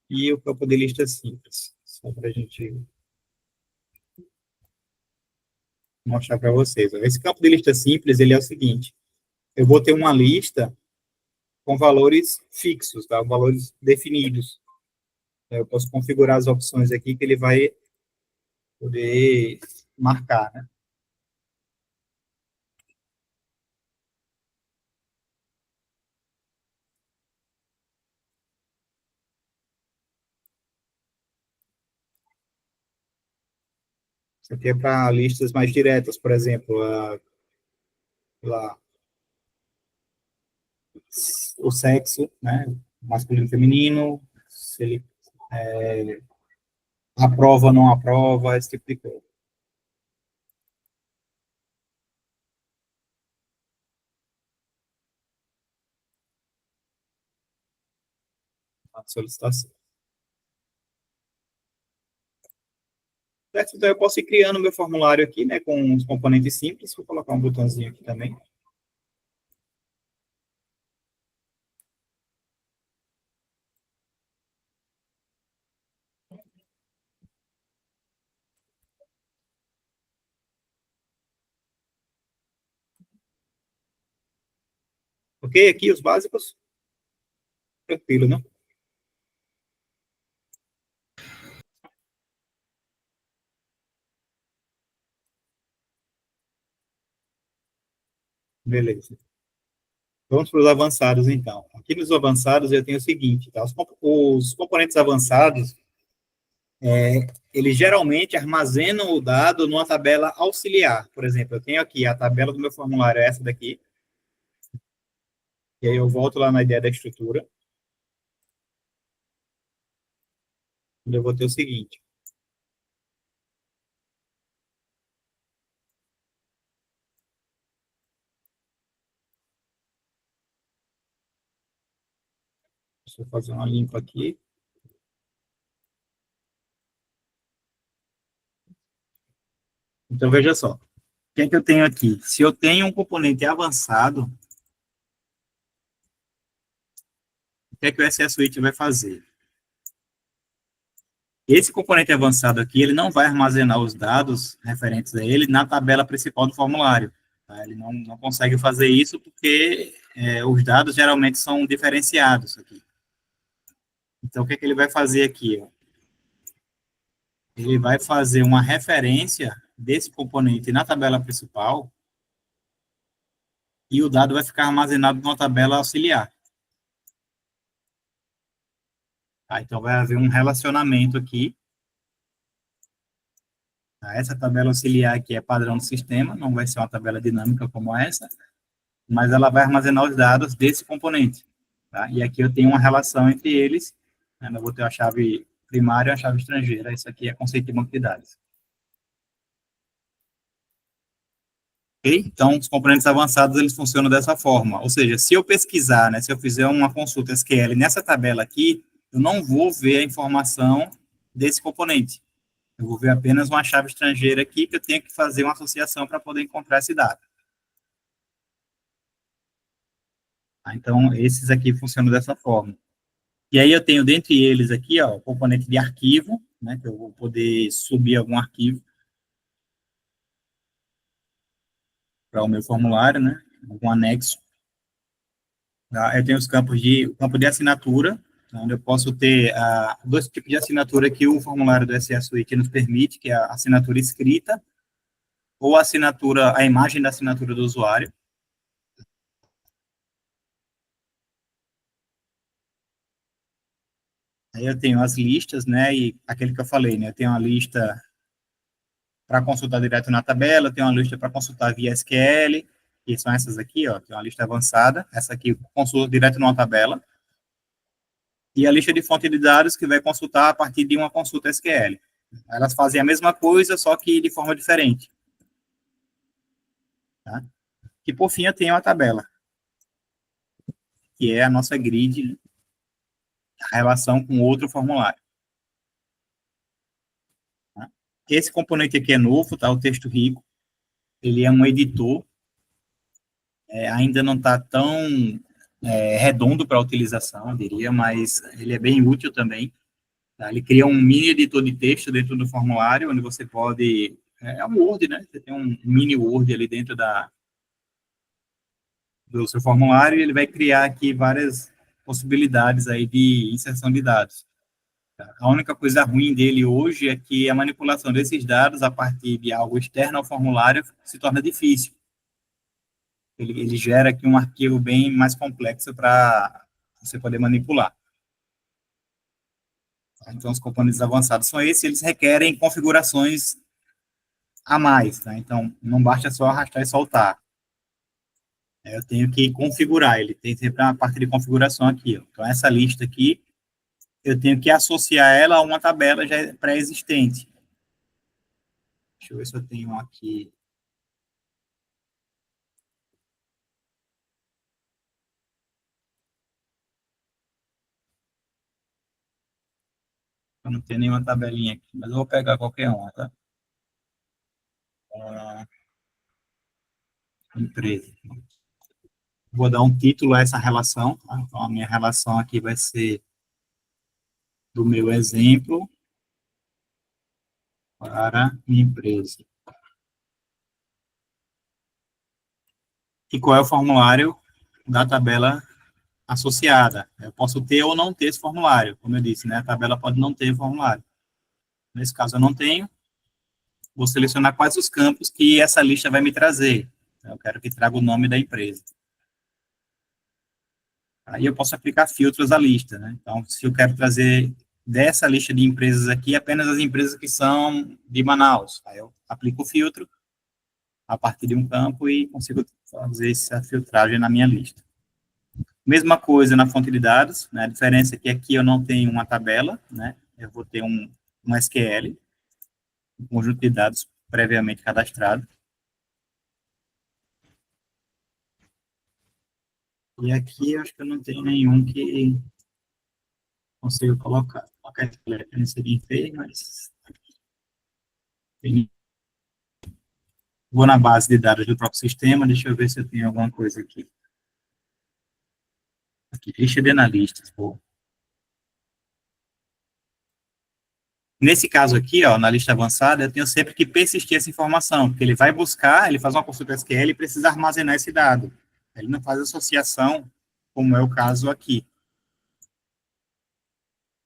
[SPEAKER 1] E o campo de lista simples. Só para a gente mostrar para vocês. Esse campo de lista simples, ele é o seguinte. Eu vou ter uma lista com valores fixos, tá? Valores definidos. Eu posso configurar as opções aqui que ele vai poder marcar, né? Isso aqui é para listas mais diretas, por exemplo, o sexo, né? Masculino e feminino, se ele aprova ou não aprova, esse tipo de coisa. A solicitação. Certo? Então, eu posso ir criando meu formulário aqui, né, com os componentes simples. Vou colocar um botãozinho aqui também. Ok? Aqui os básicos. Tranquilo, né? Beleza. Vamos para os avançados, então. Aqui nos avançados eu tenho o seguinte, tá? Os componentes avançados, eles geralmente armazenam o dado numa tabela auxiliar. Por exemplo, eu tenho aqui a tabela do meu formulário, essa daqui. E aí eu volto lá na ideia da estrutura. Eu vou ter o seguinte. Deixa eu fazer uma limpa aqui. Então, veja só. O que é que eu tenho aqui? Se eu tenho um componente avançado, o que é que o SS Suite vai fazer? Esse componente avançado aqui, ele não vai armazenar os dados referentes a ele na tabela principal do formulário. Tá? Ele não consegue fazer isso porque os dados geralmente são diferenciados aqui. Então, o que é que ele vai fazer aqui? Ó? Ele vai fazer uma referência desse componente na tabela principal e o dado vai ficar armazenado numa tabela auxiliar. Tá? Então, vai haver um relacionamento aqui. Tá? Essa tabela auxiliar aqui é padrão do sistema, não vai ser uma tabela dinâmica como essa, mas ela vai armazenar os dados desse componente. Tá? E aqui eu tenho uma relação entre eles, né? Eu vou ter a chave primária e a chave estrangeira. Isso aqui é conceito de banco de dados. Okay? Então, os componentes avançados, eles funcionam dessa forma. Ou seja, se eu pesquisar, né, se eu fizer uma consulta SQL nessa tabela aqui, eu não vou ver a informação desse componente. Eu vou ver apenas uma chave estrangeira aqui que eu tenho que fazer uma associação para poder encontrar esse dado. Tá? Então, esses aqui funcionam dessa forma. E aí eu tenho dentre eles aqui, ó, o componente de arquivo, né, que eu vou poder subir algum arquivo para o meu formulário, né, algum anexo. Tá? Eu tenho os campos o campo de assinatura, onde eu posso ter dois tipos de assinatura que o formulário do SA Suite nos permite, que é a assinatura escrita ou a assinatura, a imagem da assinatura do usuário. Aí eu tenho as listas, né, e aquele que eu falei, né, eu tenho uma lista para consultar direto na tabela, eu tenho uma lista para consultar via SQL, que são essas aqui, ó, tem uma lista avançada, essa aqui consulta direto numa tabela, e a lista de fonte de dados que vai consultar a partir de uma consulta SQL. Elas fazem a mesma coisa, só que de forma diferente. Tá? E, por fim, eu tenho a tabela, que é a nossa grid, a relação com outro formulário. Tá? Esse componente aqui é novo, tá? O texto rico. Ele é um editor, ainda não está tão redondo para a utilização, eu diria, mas ele é bem útil também. Tá? Ele cria um mini editor de texto dentro do formulário, onde você pode... É um Word, né? Você tem um mini Word ali dentro do seu formulário e ele vai criar aqui várias possibilidades aí de inserção de dados. Tá? A única coisa ruim dele hoje é que a manipulação desses dados a partir de algo externo ao formulário se torna difícil. Ele gera aqui um arquivo bem mais complexo para você poder manipular. Então, os componentes avançados são esses, eles requerem configurações a mais, tá? Então, não basta só arrastar e soltar. Eu tenho que configurar, ele tem sempre uma parte de configuração aqui. Ó. Então, essa lista aqui, eu tenho que associar ela a uma tabela já pré-existente. Deixa eu ver se eu tenho aqui. Eu não tenho nenhuma tabelinha aqui, mas eu vou pegar qualquer uma, tá? Empresa. Vou dar um título a essa relação, tá? Então, a minha relação aqui vai ser do meu exemplo para minha empresa. E qual é o formulário da tabela associada? Eu posso ter ou não ter esse formulário, como eu disse, né? A tabela pode não ter formulário. Nesse caso, eu não tenho. Vou selecionar quais os campos que essa lista vai me trazer. Eu quero que traga o nome da empresa. Aí eu posso aplicar filtros à lista, né? Então, se eu quero trazer dessa lista de empresas aqui apenas as empresas que são de Manaus, aí eu aplico o filtro a partir de um campo e consigo fazer essa filtragem na minha lista. Mesma coisa na fonte de dados, né? A diferença é que aqui eu não tenho uma tabela, né? Eu vou ter um SQL, um conjunto de dados previamente cadastrado. E aqui eu acho que eu não tenho nenhum que consigo colocar. Colocar SQL seria feio, mas tem. Vou na base de dados do próprio sistema, deixa eu ver se eu tenho alguma coisa aqui. Aqui, lista de analistas. Pô. Nesse caso aqui, ó, na lista avançada, eu tenho sempre que persistir essa informação, porque ele vai buscar, ele faz uma consulta SQL e precisa armazenar esse dado. Ele não faz associação, como é o caso aqui.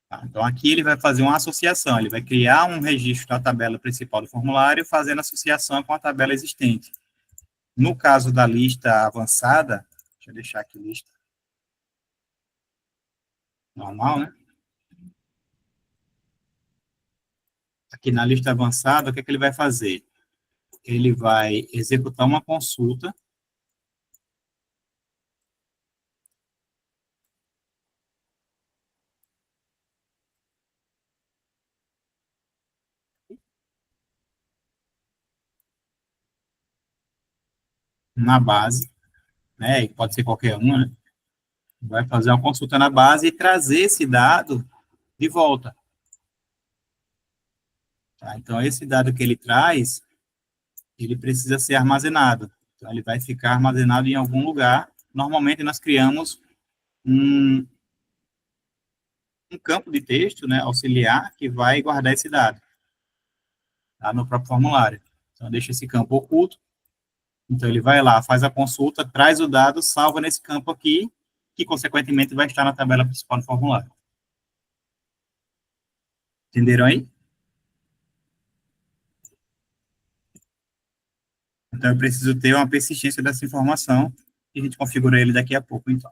[SPEAKER 1] Tá? Então, aqui ele vai fazer uma associação, ele vai criar um registro da tabela principal do formulário, fazendo associação com a tabela existente. No caso da lista avançada, deixa eu deixar aqui lista normal, né? Aqui na lista avançada, o que é que ele vai fazer? Ele vai executar uma consulta na base, né? E pode ser qualquer uma, né? Vai fazer uma consulta na base e trazer esse dado de volta. Tá? Então, esse dado que ele traz, ele precisa ser armazenado. Então, ele vai ficar armazenado em algum lugar. Normalmente, nós criamos um, um campo de texto, né, auxiliar, que vai guardar esse dado, tá, no próprio formulário. Então, deixa esse campo oculto. Então, ele vai lá, faz a consulta, traz o dado, salva nesse campo aqui, que, consequentemente, vai estar na tabela principal do formulário. Entenderam aí? Então, eu preciso ter uma persistência dessa informação, e a gente configura ele daqui a pouco, então.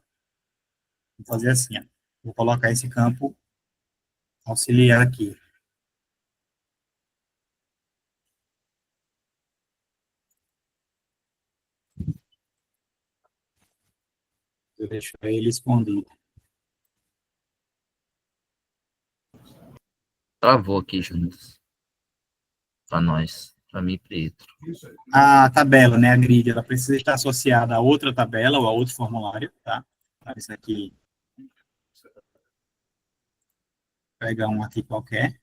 [SPEAKER 1] Vou fazer assim, ó. Vou colocar esse campo auxiliar aqui. Eu deixo ele escondido.
[SPEAKER 2] Travou aqui, Júnior. Para nós, para mim, Pietro.
[SPEAKER 1] A tabela, né, a grid, ela precisa estar associada a outra tabela ou a outro formulário, tá? Isso aqui, pega um aqui qualquer,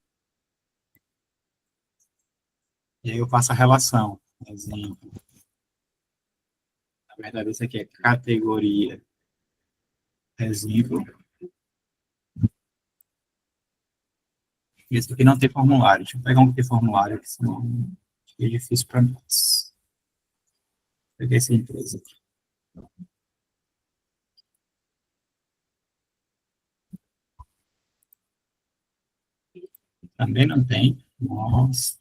[SPEAKER 1] e aí eu faço a relação. Exemplo, na verdade, isso aqui é categoria, exemplo. Esse aqui não tem formulário. Deixa eu pegar um que tem formulário, que senão é difícil para nós. Peguei essa empresa aqui. Também não tem. Nossa.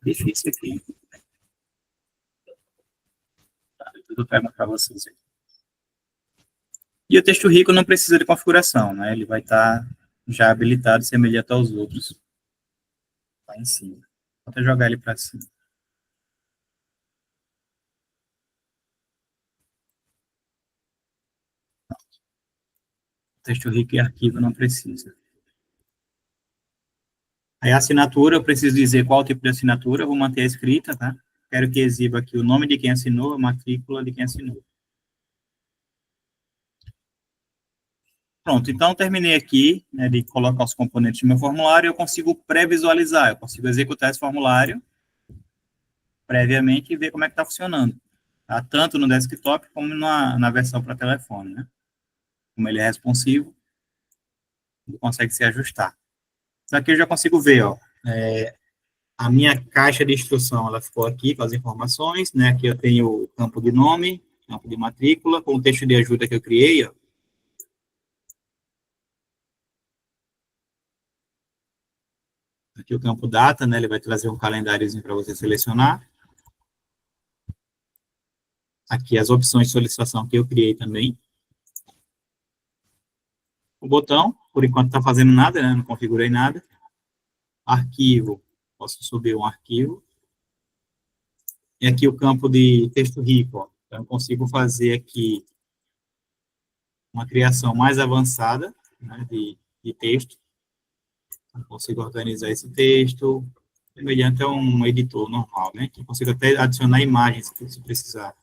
[SPEAKER 1] Difícil aqui. Tá, tudo pego para vocês aí. E o texto rico não precisa de configuração, né? Ele vai estar já habilitado, semelhante aos outros. Lá em cima. Vou até jogar ele para cima. Texto rico e arquivo não precisa. Aí a assinatura, eu preciso dizer qual tipo de assinatura, eu vou manter a escrita, tá? Quero que exiba aqui o nome de quem assinou, a matrícula de quem assinou. Pronto, então terminei aqui, né, de colocar os componentes do meu formulário, eu consigo pré-visualizar, eu consigo executar esse formulário previamente e ver como é que está funcionando, tá? Tanto no desktop como na versão para telefone, né? Como ele é responsivo, ele consegue se ajustar. Isso aqui eu já consigo ver, ó, a minha caixa de instrução, ela ficou aqui com as informações, né? Aqui eu tenho o campo de nome, campo de matrícula, com o texto de ajuda que eu criei, ó. Aqui o campo data, né? Ele vai trazer um calendáriozinho para você selecionar. Aqui as opções de solicitação que eu criei também. O botão, por enquanto está fazendo nada, né? Não configurei nada. Arquivo, posso subir um arquivo. E aqui o campo de texto rico, ó. Então eu consigo fazer aqui uma criação mais avançada, né, de texto. Eu consigo organizar esse texto mediante um editor normal, né? Que eu consigo até adicionar imagens se precisar.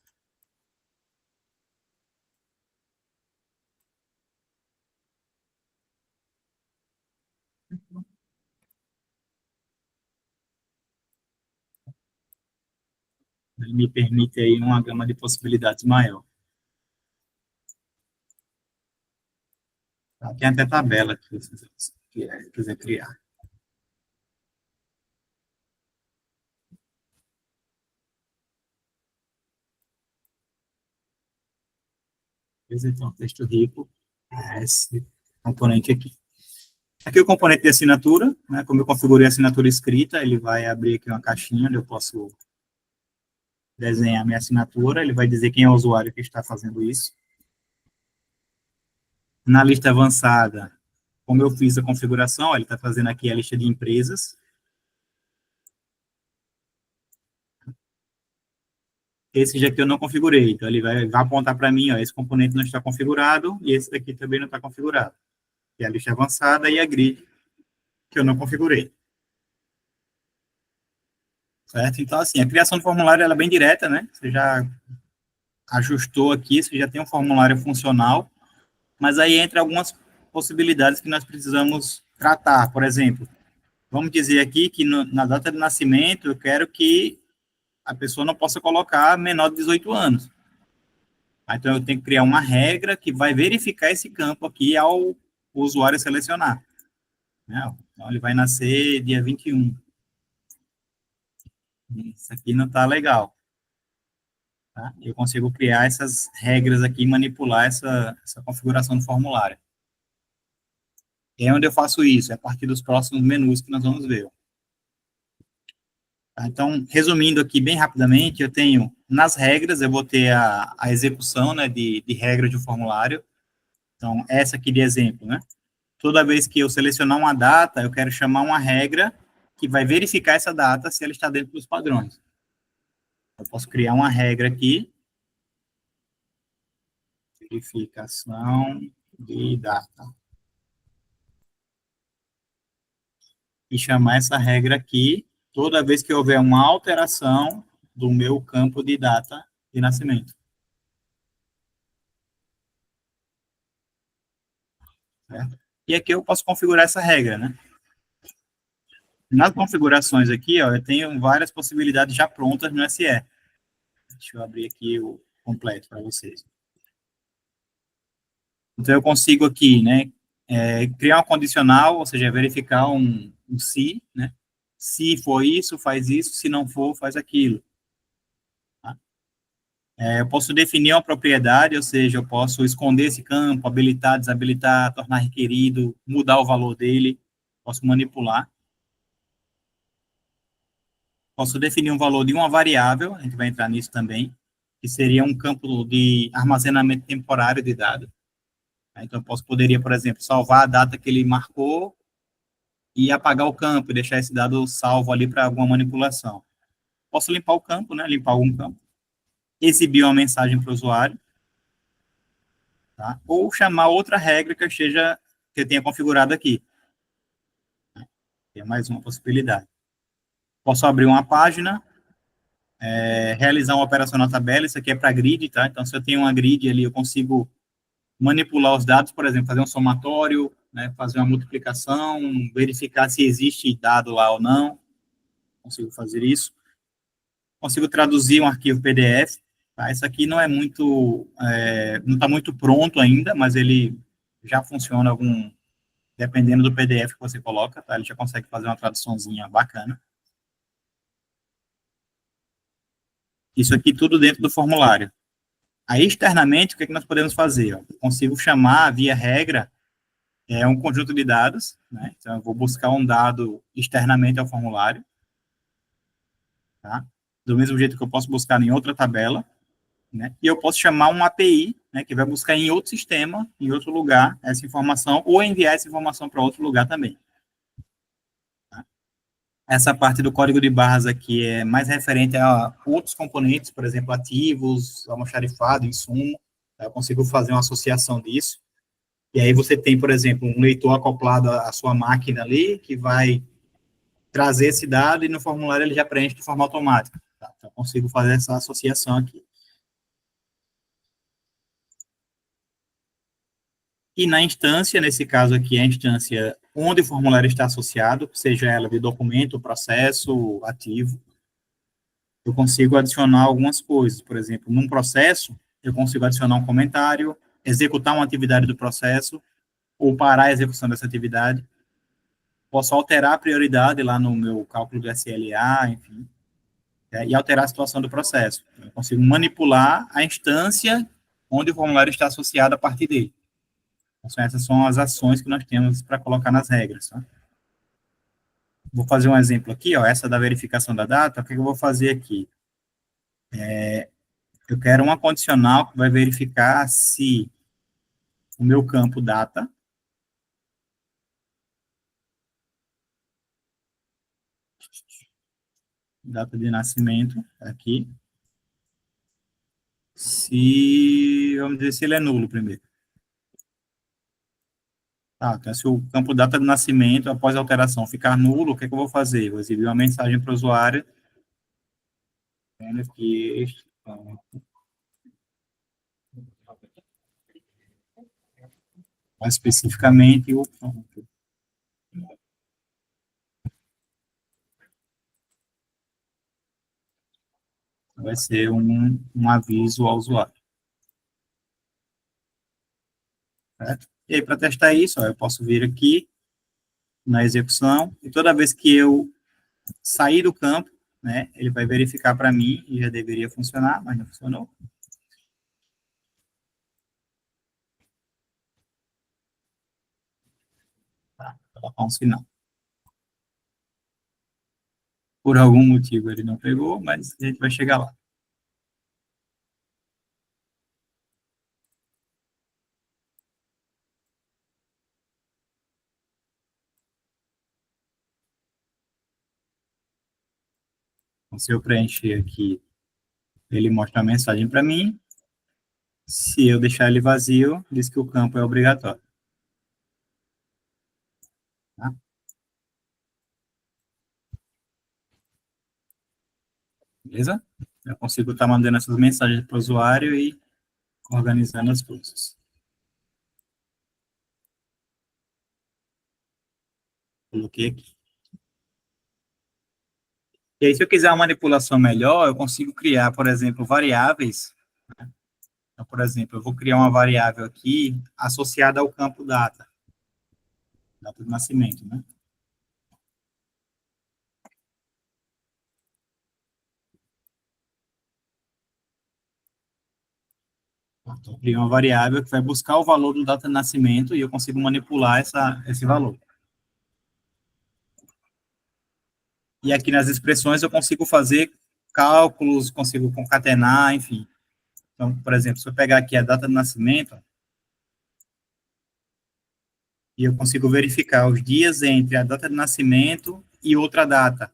[SPEAKER 1] Ele me permite aí uma gama de possibilidades maior. Tá? Tem até tabela aqui, se você quiser criar. Então, texto rico, esse componente aqui. Aqui o componente de assinatura, né, como eu configurei a assinatura escrita, ele vai abrir aqui uma caixinha onde eu posso desenhar minha assinatura, ele vai dizer quem é o usuário que está fazendo isso. Na lista avançada, como eu fiz a configuração, ó, ele está fazendo aqui a lista de empresas. Esse já que eu não configurei, então ele vai apontar para mim, ó, esse componente não está configurado, e esse daqui também não está configurado. Que é a lista avançada e a grid, que eu não configurei. Certo? Então, assim, a criação do formulário ela é bem direta, né? Você já ajustou aqui, você já tem um formulário funcional, mas aí entra algumas possibilidades que nós precisamos tratar. Por exemplo, vamos dizer aqui que na data de nascimento eu quero que a pessoa não possa colocar menor de 18 anos. Então, eu tenho que criar uma regra que vai verificar esse campo aqui ao usuário selecionar. Né? Então, ele vai nascer dia 21. Isso aqui não está legal. Tá? Eu consigo criar essas regras aqui e manipular essa configuração do formulário. É onde eu faço isso, é a partir dos próximos menus que nós vamos ver. Tá? Então, resumindo aqui bem rapidamente, eu tenho, nas regras, eu vou ter a execução, né, de regra de um formulário. Então, essa aqui de exemplo, né? Toda vez que eu selecionar uma data, eu quero chamar uma regra que vai verificar essa data se ela está dentro dos padrões. Eu posso criar uma regra aqui, verificação de data. E chamar essa regra aqui toda vez que houver uma alteração do meu campo de data de nascimento. Certo? E aqui eu posso configurar essa regra, né? Nas configurações aqui, ó, eu tenho várias possibilidades já prontas no SE. Deixa eu abrir aqui o completo para vocês. Então, eu consigo aqui, né, criar um condicional, ou seja, verificar um se, né? Se for isso, faz isso, se não for, faz aquilo. Tá? Eu posso definir uma propriedade, ou seja, eu posso esconder esse campo, habilitar, desabilitar, tornar requerido, mudar o valor dele, posso manipular. Posso definir um valor de uma variável, a gente vai entrar nisso também, que seria um campo de armazenamento temporário de dados. Então, eu poderia, por exemplo, salvar a data que ele marcou e apagar o campo, e deixar esse dado salvo ali para alguma manipulação. Posso limpar o campo, né? Limpar algum campo. Exibir uma mensagem para o usuário. Tá? Ou chamar outra regra que eu tenha configurado aqui. Tem mais uma possibilidade. Posso abrir uma página, realizar uma operação na tabela, isso aqui é para grid, tá? Então, se eu tenho uma grid ali, eu consigo manipular os dados, por exemplo, fazer um somatório, né, fazer uma multiplicação, verificar se existe dado lá ou não, consigo fazer isso. Consigo traduzir um arquivo PDF, tá? Isso aqui não é muito, não está muito pronto ainda, mas ele já funciona dependendo do PDF que você coloca, tá? Ele já consegue fazer uma traduçãozinha bacana. Isso aqui tudo dentro do formulário. Aí, externamente, o que nós podemos fazer? Eu consigo chamar, via regra, um conjunto de dados, né? Então, eu vou buscar um dado externamente ao formulário, tá? Do mesmo jeito que eu posso buscar em outra tabela, né? E eu posso chamar uma API, né, que vai buscar em outro sistema, em outro lugar, essa informação, ou enviar essa informação para outro lugar também. Tá? Essa parte do código de barras aqui é mais referente a outros componentes, por exemplo, ativos, almoxarifado, insumo. Tá? Eu consigo fazer uma associação disso. E aí você tem, por exemplo, um leitor acoplado à sua máquina ali, que vai trazer esse dado e no formulário ele já preenche de forma automática. Tá? Então, eu consigo fazer essa associação aqui. E na instância, nesse caso aqui, a instância onde o formulário está associado, seja ela de documento, processo, ativo, eu consigo adicionar algumas coisas. Por exemplo, num processo, eu consigo adicionar um comentário, executar uma atividade do processo, ou parar a execução dessa atividade. Posso alterar a prioridade lá no meu cálculo de SLA, enfim, e alterar a situação do processo. Eu consigo manipular a instância onde o formulário está associado a partir dele. Então, essas são as ações que nós temos para colocar nas regras. Tá? Vou fazer um exemplo aqui, ó, essa da verificação da data. O que eu vou fazer aqui? Eu quero uma condicional que vai verificar se o meu campo data de nascimento, aqui, se, vamos dizer, se ele é nulo primeiro. Tá, então, se o campo data de nascimento, após a alteração, ficar nulo, o que é que eu vou fazer? Vou exibir uma mensagem para o usuário, vendo que mais especificamente o ponto. Vai ser um aviso ao usuário. Certo? E aí, para testar isso, ó, eu posso vir aqui na execução, e toda vez que eu sair do campo, né, ele vai verificar para mim, e já deveria funcionar, mas não funcionou. Tá, vou colocar um sinal. Por algum motivo ele não pegou, mas a gente vai chegar lá. Então, se eu preencher aqui, ele mostra a mensagem para mim. Se eu deixar ele vazio, diz que o campo é obrigatório. Tá? Beleza? Eu consigo estar mandando essas mensagens para o usuário e organizando as coisas. Coloquei aqui. E aí, se eu quiser uma manipulação melhor, eu consigo criar, por exemplo, variáveis. Então, por exemplo, eu vou criar uma variável aqui associada ao campo data de nascimento, né? Então, eu crio uma variável que vai buscar o valor do data de nascimento e eu consigo manipular esse valor. E aqui nas expressões eu consigo fazer cálculos, consigo concatenar, enfim. Então, por exemplo, se eu pegar aqui a data de nascimento, e eu consigo verificar os dias entre a data de nascimento e outra data.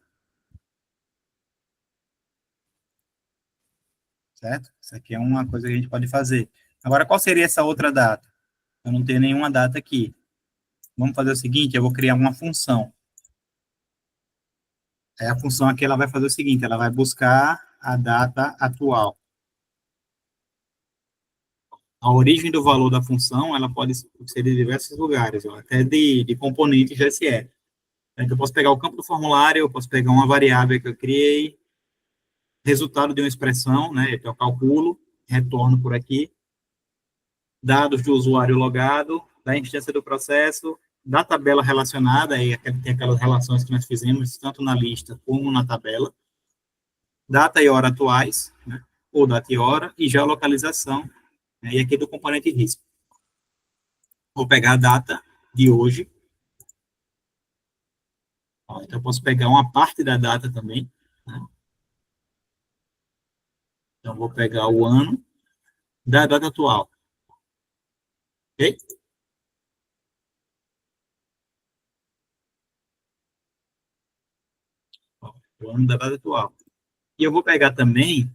[SPEAKER 1] Certo? Isso aqui é uma coisa que a gente pode fazer. Agora, qual seria essa outra data? Eu não tenho nenhuma data aqui. Vamos fazer o seguinte, eu vou criar uma função. Aí a função aqui ela vai fazer o seguinte, ela vai buscar a data atual. A origem do valor da função, ela pode ser de diversos lugares, até de componentes de SE. Então, eu posso pegar o campo do formulário, eu posso pegar uma variável que eu criei, resultado de uma expressão, né, que eu calculo, retorno por aqui, dados do usuário logado, da instância do processo, da tabela relacionada, aí tem aquelas relações que nós fizemos, tanto na lista como na tabela, data e hora atuais, né, ou data e hora, e geolocalização, né, e aqui do componente risco. Vou pegar a data de hoje, ó, então eu posso pegar uma parte da data também, né, então vou pegar o ano da data atual, ok? Ó, o ano da data atual. E eu vou pegar também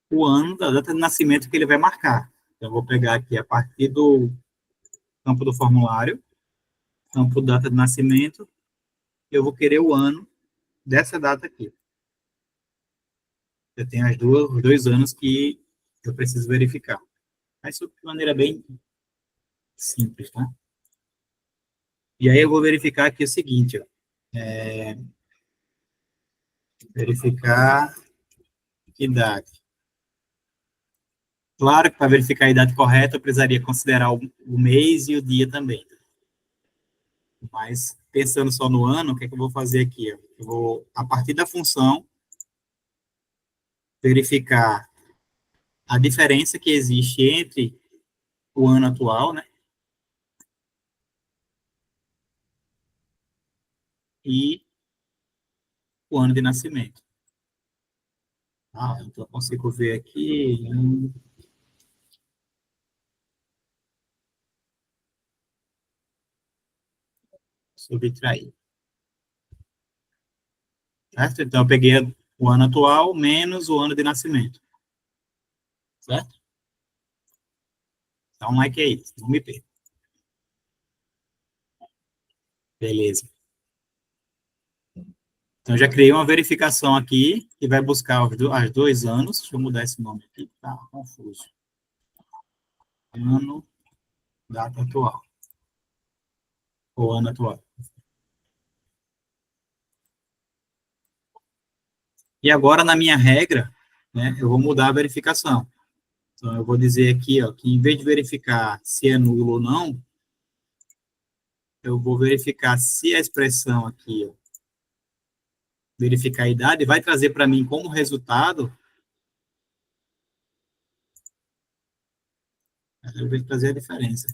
[SPEAKER 1] o ano da data de nascimento que ele vai marcar. Então, eu vou pegar aqui a partir do campo do formulário, campo data de nascimento, eu vou querer o ano dessa data aqui. Eu tenho os 2 anos que eu preciso verificar. Mas isso de maneira bem simples, tá? E aí eu vou verificar aqui o seguinte, ó, Verificar idade. Claro que para verificar a idade correta, eu precisaria considerar o mês e o dia também. Mas, pensando só no ano, o que é que eu vou fazer aqui? Eu vou, a partir da função, verificar a diferença que existe entre o ano atual, né, e o ano de nascimento. Então eu consigo ver aqui, subtrair. Certo? Então eu peguei o ano atual menos o ano de nascimento. Certo? Então, like é isso, não me perca. Beleza. Então, já criei uma verificação aqui, que vai buscar os 2 anos. Deixa eu mudar esse nome aqui, tá confuso. Ano, data atual. Ou ano atual. E agora, na minha regra, né, eu vou mudar a verificação. Então, eu vou dizer aqui, ó, que em vez de verificar se é nulo ou não, eu vou verificar se a expressão aqui, ó, verificar a idade, vai trazer para mim como resultado, eu vou trazer a diferença.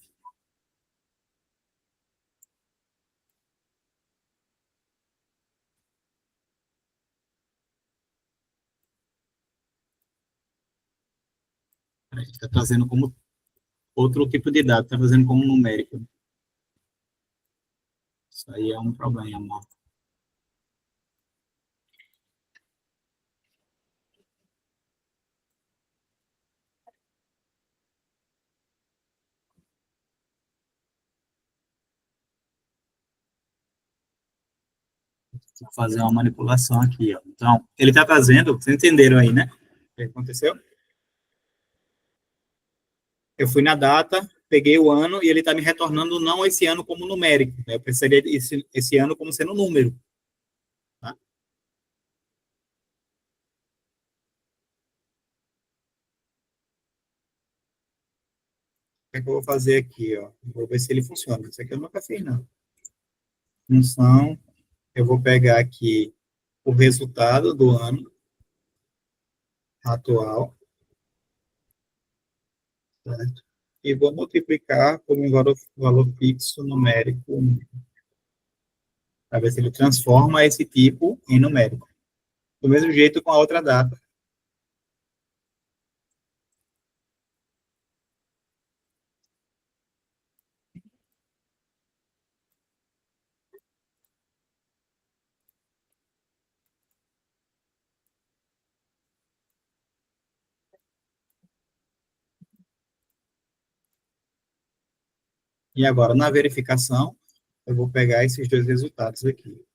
[SPEAKER 1] Está trazendo como outro tipo de dado, está fazendo como numérico. Isso aí é um problema. Vou fazer uma manipulação aqui. Ó. Então, ele está trazendo, vocês entenderam aí, né? O que aconteceu? Eu fui na data, peguei o ano e ele está me retornando não esse ano como numérico. Né? Eu precisaria esse ano como sendo número. Tá? O que é que eu vou fazer aqui? Ó? Vou ver se ele funciona. Isso aqui eu nunca fiz, não. Função, eu vou pegar aqui o resultado do ano atual, certo? E vou multiplicar por um valor fixo numérico, para ver se ele transforma esse tipo em numérico. Do mesmo jeito com a outra data. E agora, na verificação, eu vou pegar esses dois resultados aqui.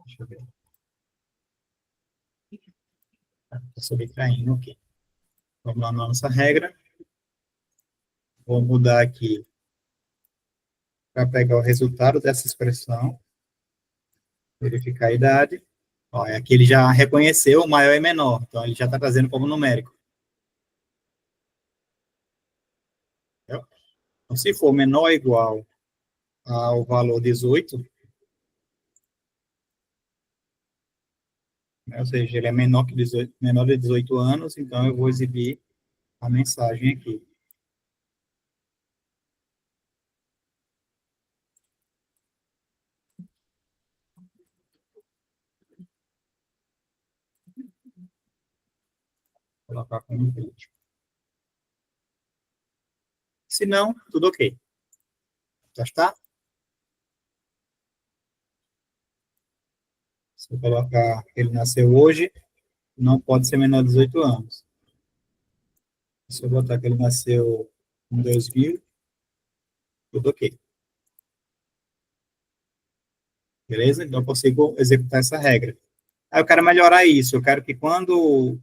[SPEAKER 1] Deixa eu ver. Está subtraindo aqui. Vamos lá na nossa regra. Vou mudar aqui para pegar o resultado dessa expressão. Verificar a idade. Ó, aqui ele já reconheceu o maior e menor. Então, ele já está trazendo como numérico. Entendeu? Então, se for menor ou igual ao valor 18, né, ou seja, ele é menor que 18, menor de 18 anos, então eu vou exibir a mensagem aqui. Vou colocar como input. Se não, tudo ok. Já está? Se eu colocar que ele nasceu hoje, não pode ser menor de 18 anos. Se eu botar que ele nasceu em 2000, tudo ok. Beleza? Então, eu consigo executar essa regra. Aí eu quero melhorar isso. Eu quero que quando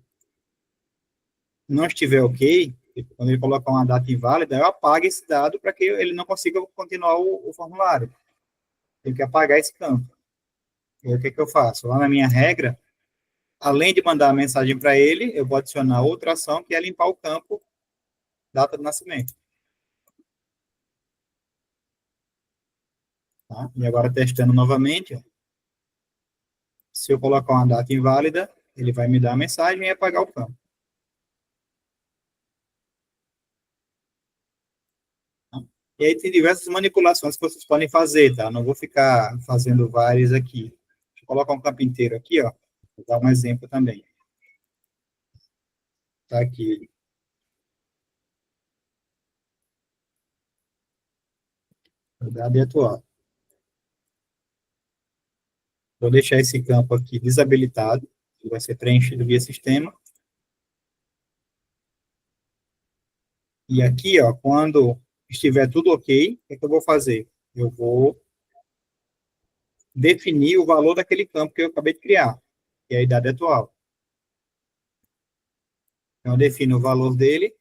[SPEAKER 1] não estiver ok, Tipo, quando ele colocar uma data inválida, eu apago esse dado para que ele não consiga continuar o formulário. Tem que apagar esse campo. E aí, o que eu faço? Lá na minha regra, além de mandar a mensagem para ele, eu vou adicionar outra ação, que é limpar o campo data de nascimento. Tá? E agora, testando novamente, ó, se eu colocar uma data inválida, ele vai me dar a mensagem e apagar o campo. Tá? E aí tem diversas manipulações que vocês podem fazer, tá? Não vou ficar fazendo várias aqui. Deixa eu colocar um campo inteiro aqui, ó. Vou dar um exemplo também. Tá aqui. Dado atual. Vou deixar esse campo aqui desabilitado, que vai ser preenchido via sistema. E aqui, ó, quando estiver tudo ok, o que eu vou fazer? Eu vou definir o valor daquele campo que eu acabei de criar, que é a idade atual. Então, eu defino o valor dele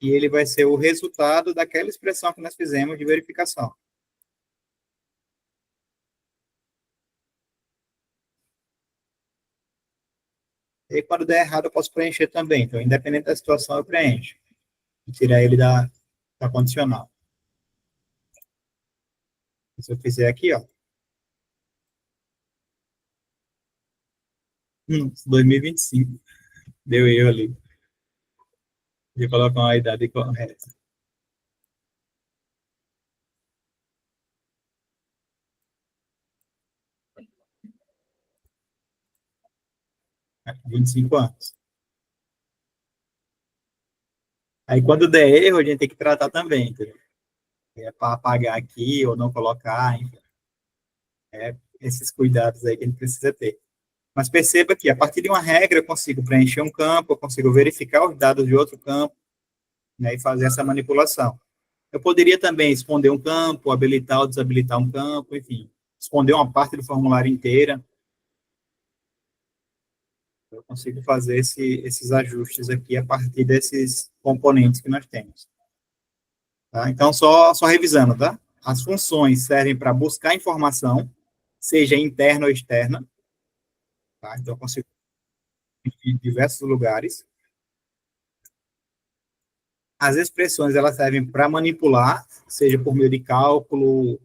[SPEAKER 1] e ele vai ser o resultado daquela expressão que nós fizemos de verificação. E quando der errado, eu posso preencher também. Então, independente da situação, eu preencho. E tirar ele da condicional. Se eu fizer aqui, ó. 2025. Deu eu ali. De colocar uma idade correta. 25 anos. Aí, quando der erro, a gente tem que tratar também, entendeu? É para apagar aqui ou não colocar, enfim. Esses cuidados aí que a gente precisa ter. Mas perceba que, a partir de uma regra, eu consigo preencher um campo, eu consigo verificar os dados de outro campo, né, e fazer essa manipulação. Eu poderia também esconder um campo, habilitar ou desabilitar um campo, enfim, esconder uma parte do formulário inteira. Eu consigo fazer esses ajustes aqui a partir desses componentes que nós temos. Tá? Então, só revisando, tá? As funções servem para buscar informação, seja interna ou externa. Tá? Então, eu consigo em diversos lugares. As expressões, elas servem para manipular, seja por meio de cálculo,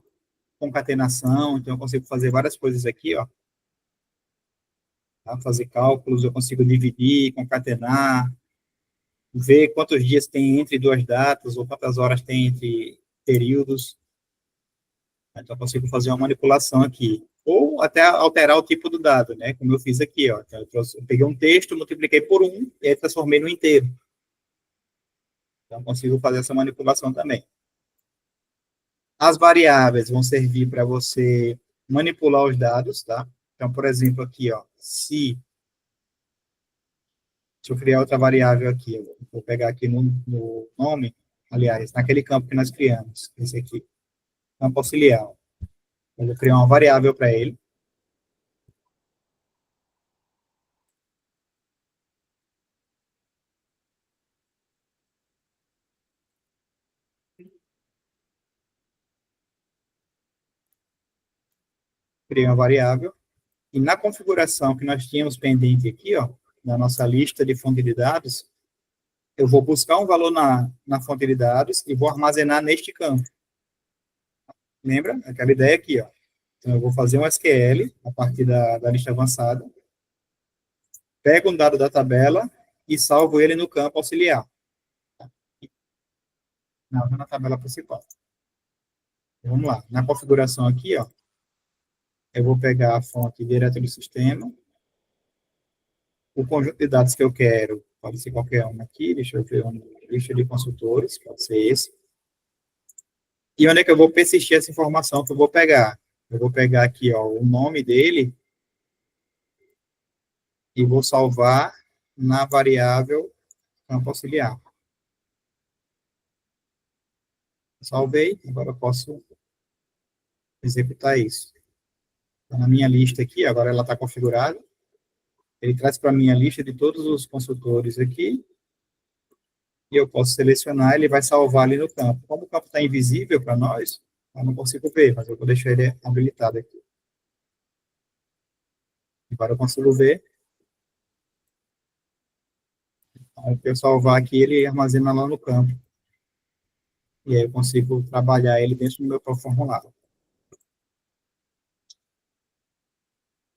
[SPEAKER 1] concatenação. Então, eu consigo fazer várias coisas aqui, ó. Tá? Fazer cálculos, eu consigo dividir, concatenar, ver quantos dias tem entre duas datas, ou quantas horas tem entre períodos. Então, eu consigo fazer uma manipulação aqui. Ou até alterar o tipo do dado, né? Como eu fiz aqui, ó. Então, eu peguei um texto, multipliquei por 1, e aí transformei no inteiro. Então, eu consigo fazer essa manipulação também. As variáveis vão servir para você manipular os dados, tá? Então, por exemplo, aqui, ó, se eu criar outra variável aqui, eu vou pegar aqui no nome, aliás, naquele campo que nós criamos, esse aqui, campo auxiliar. Eu vou criar uma variável para ele. Criei uma variável. E na configuração que nós tínhamos pendente aqui, ó, na nossa lista de fonte de dados, eu vou buscar um valor na fonte de dados e vou armazenar neste campo. Lembra? Aquela ideia aqui, ó. Então, eu vou fazer um SQL a partir da lista avançada, pego um dado da tabela e salvo ele no campo auxiliar. Não, na tabela principal. Então, vamos lá. Na configuração aqui, ó, eu vou pegar a fonte direto do sistema, o conjunto de dados que eu quero, pode ser qualquer um aqui, deixa eu ver, uma lista de consultores, pode ser esse. E onde é que eu vou persistir essa informação que eu vou pegar? Eu vou pegar aqui, ó, o nome dele e vou salvar na variável campo auxiliar. Salvei, agora eu posso executar isso. Então, na minha lista aqui, agora ela está configurada. Ele traz para mim a lista de todos os consultores aqui. e eu posso selecionar, ele vai salvar ali no campo. Como o campo está invisível para nós, eu não consigo ver, mas eu vou deixar ele habilitado aqui. Agora eu consigo ver. Então, se eu salvar aqui, ele armazena lá no campo. E aí eu consigo trabalhar ele dentro do meu próprio formulário.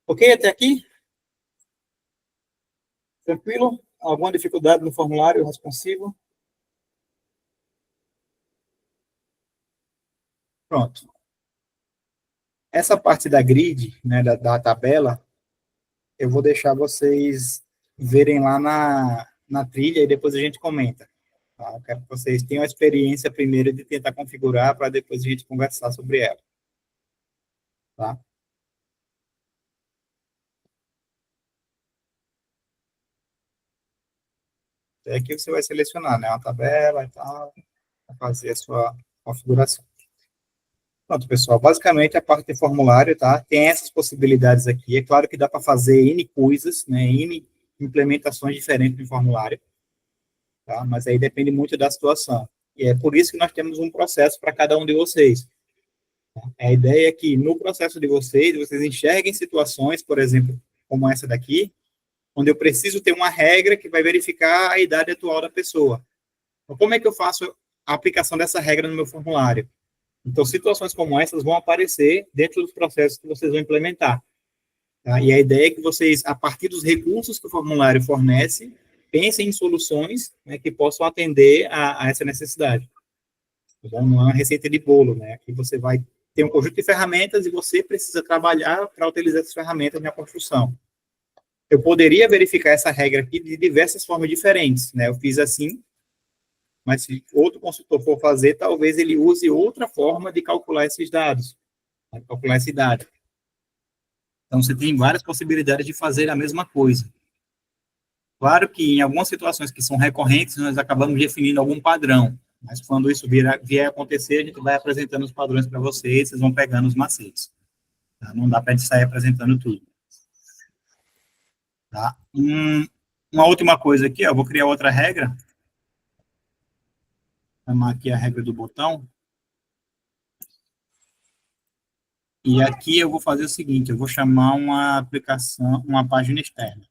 [SPEAKER 1] Ok, até aqui? Tranquilo? Alguma dificuldade no formulário responsivo? Pronto. Essa parte da grid, né, da tabela, eu vou deixar vocês verem lá na trilha e depois a gente comenta. Tá? Eu quero que vocês tenham a experiência primeiro de tentar configurar para depois a gente conversar sobre ela. Tá? É aqui você vai selecionar, né, uma tabela e tal, para fazer a sua configuração. Pronto, pessoal, basicamente a parte de formulário, tá? Tem essas possibilidades aqui. É claro que dá para fazer N coisas, né, N implementações diferentes no formulário, tá? Mas aí depende muito da situação. E é por isso que nós temos um processo para cada um de vocês. Tá? A ideia é que no processo de vocês, vocês enxerguem situações, por exemplo, como essa daqui, onde eu preciso ter uma regra que vai verificar a idade atual da pessoa. Então, como é que eu faço a aplicação dessa regra no meu formulário? Então, situações como essas vão aparecer dentro dos processos que vocês vão implementar. Tá? E a ideia é que vocês, a partir dos recursos que o formulário fornece, pensem em soluções, né, que possam atender a essa necessidade. Então, não é uma receita de bolo, né? Aqui você vai ter um conjunto de ferramentas e você precisa trabalhar para utilizar essas ferramentas na construção. Eu poderia verificar essa regra aqui de diversas formas diferentes, né? Eu fiz assim, mas se outro consultor for fazer, talvez ele use outra forma de calcular esses dados, de calcular essa idade. Então, você tem várias possibilidades de fazer a mesma coisa. Claro que em algumas situações que são recorrentes, nós acabamos definindo algum padrão, mas quando isso vier a acontecer, a gente vai apresentando os padrões para vocês, vocês vão pegando os macetes. Tá? Não dá para a gente sair apresentando tudo. Tá? Uma última coisa aqui, ó, eu vou criar outra regra, chamar aqui a regra do botão, e aqui eu vou fazer o seguinte, eu vou chamar uma aplicação, uma página externa.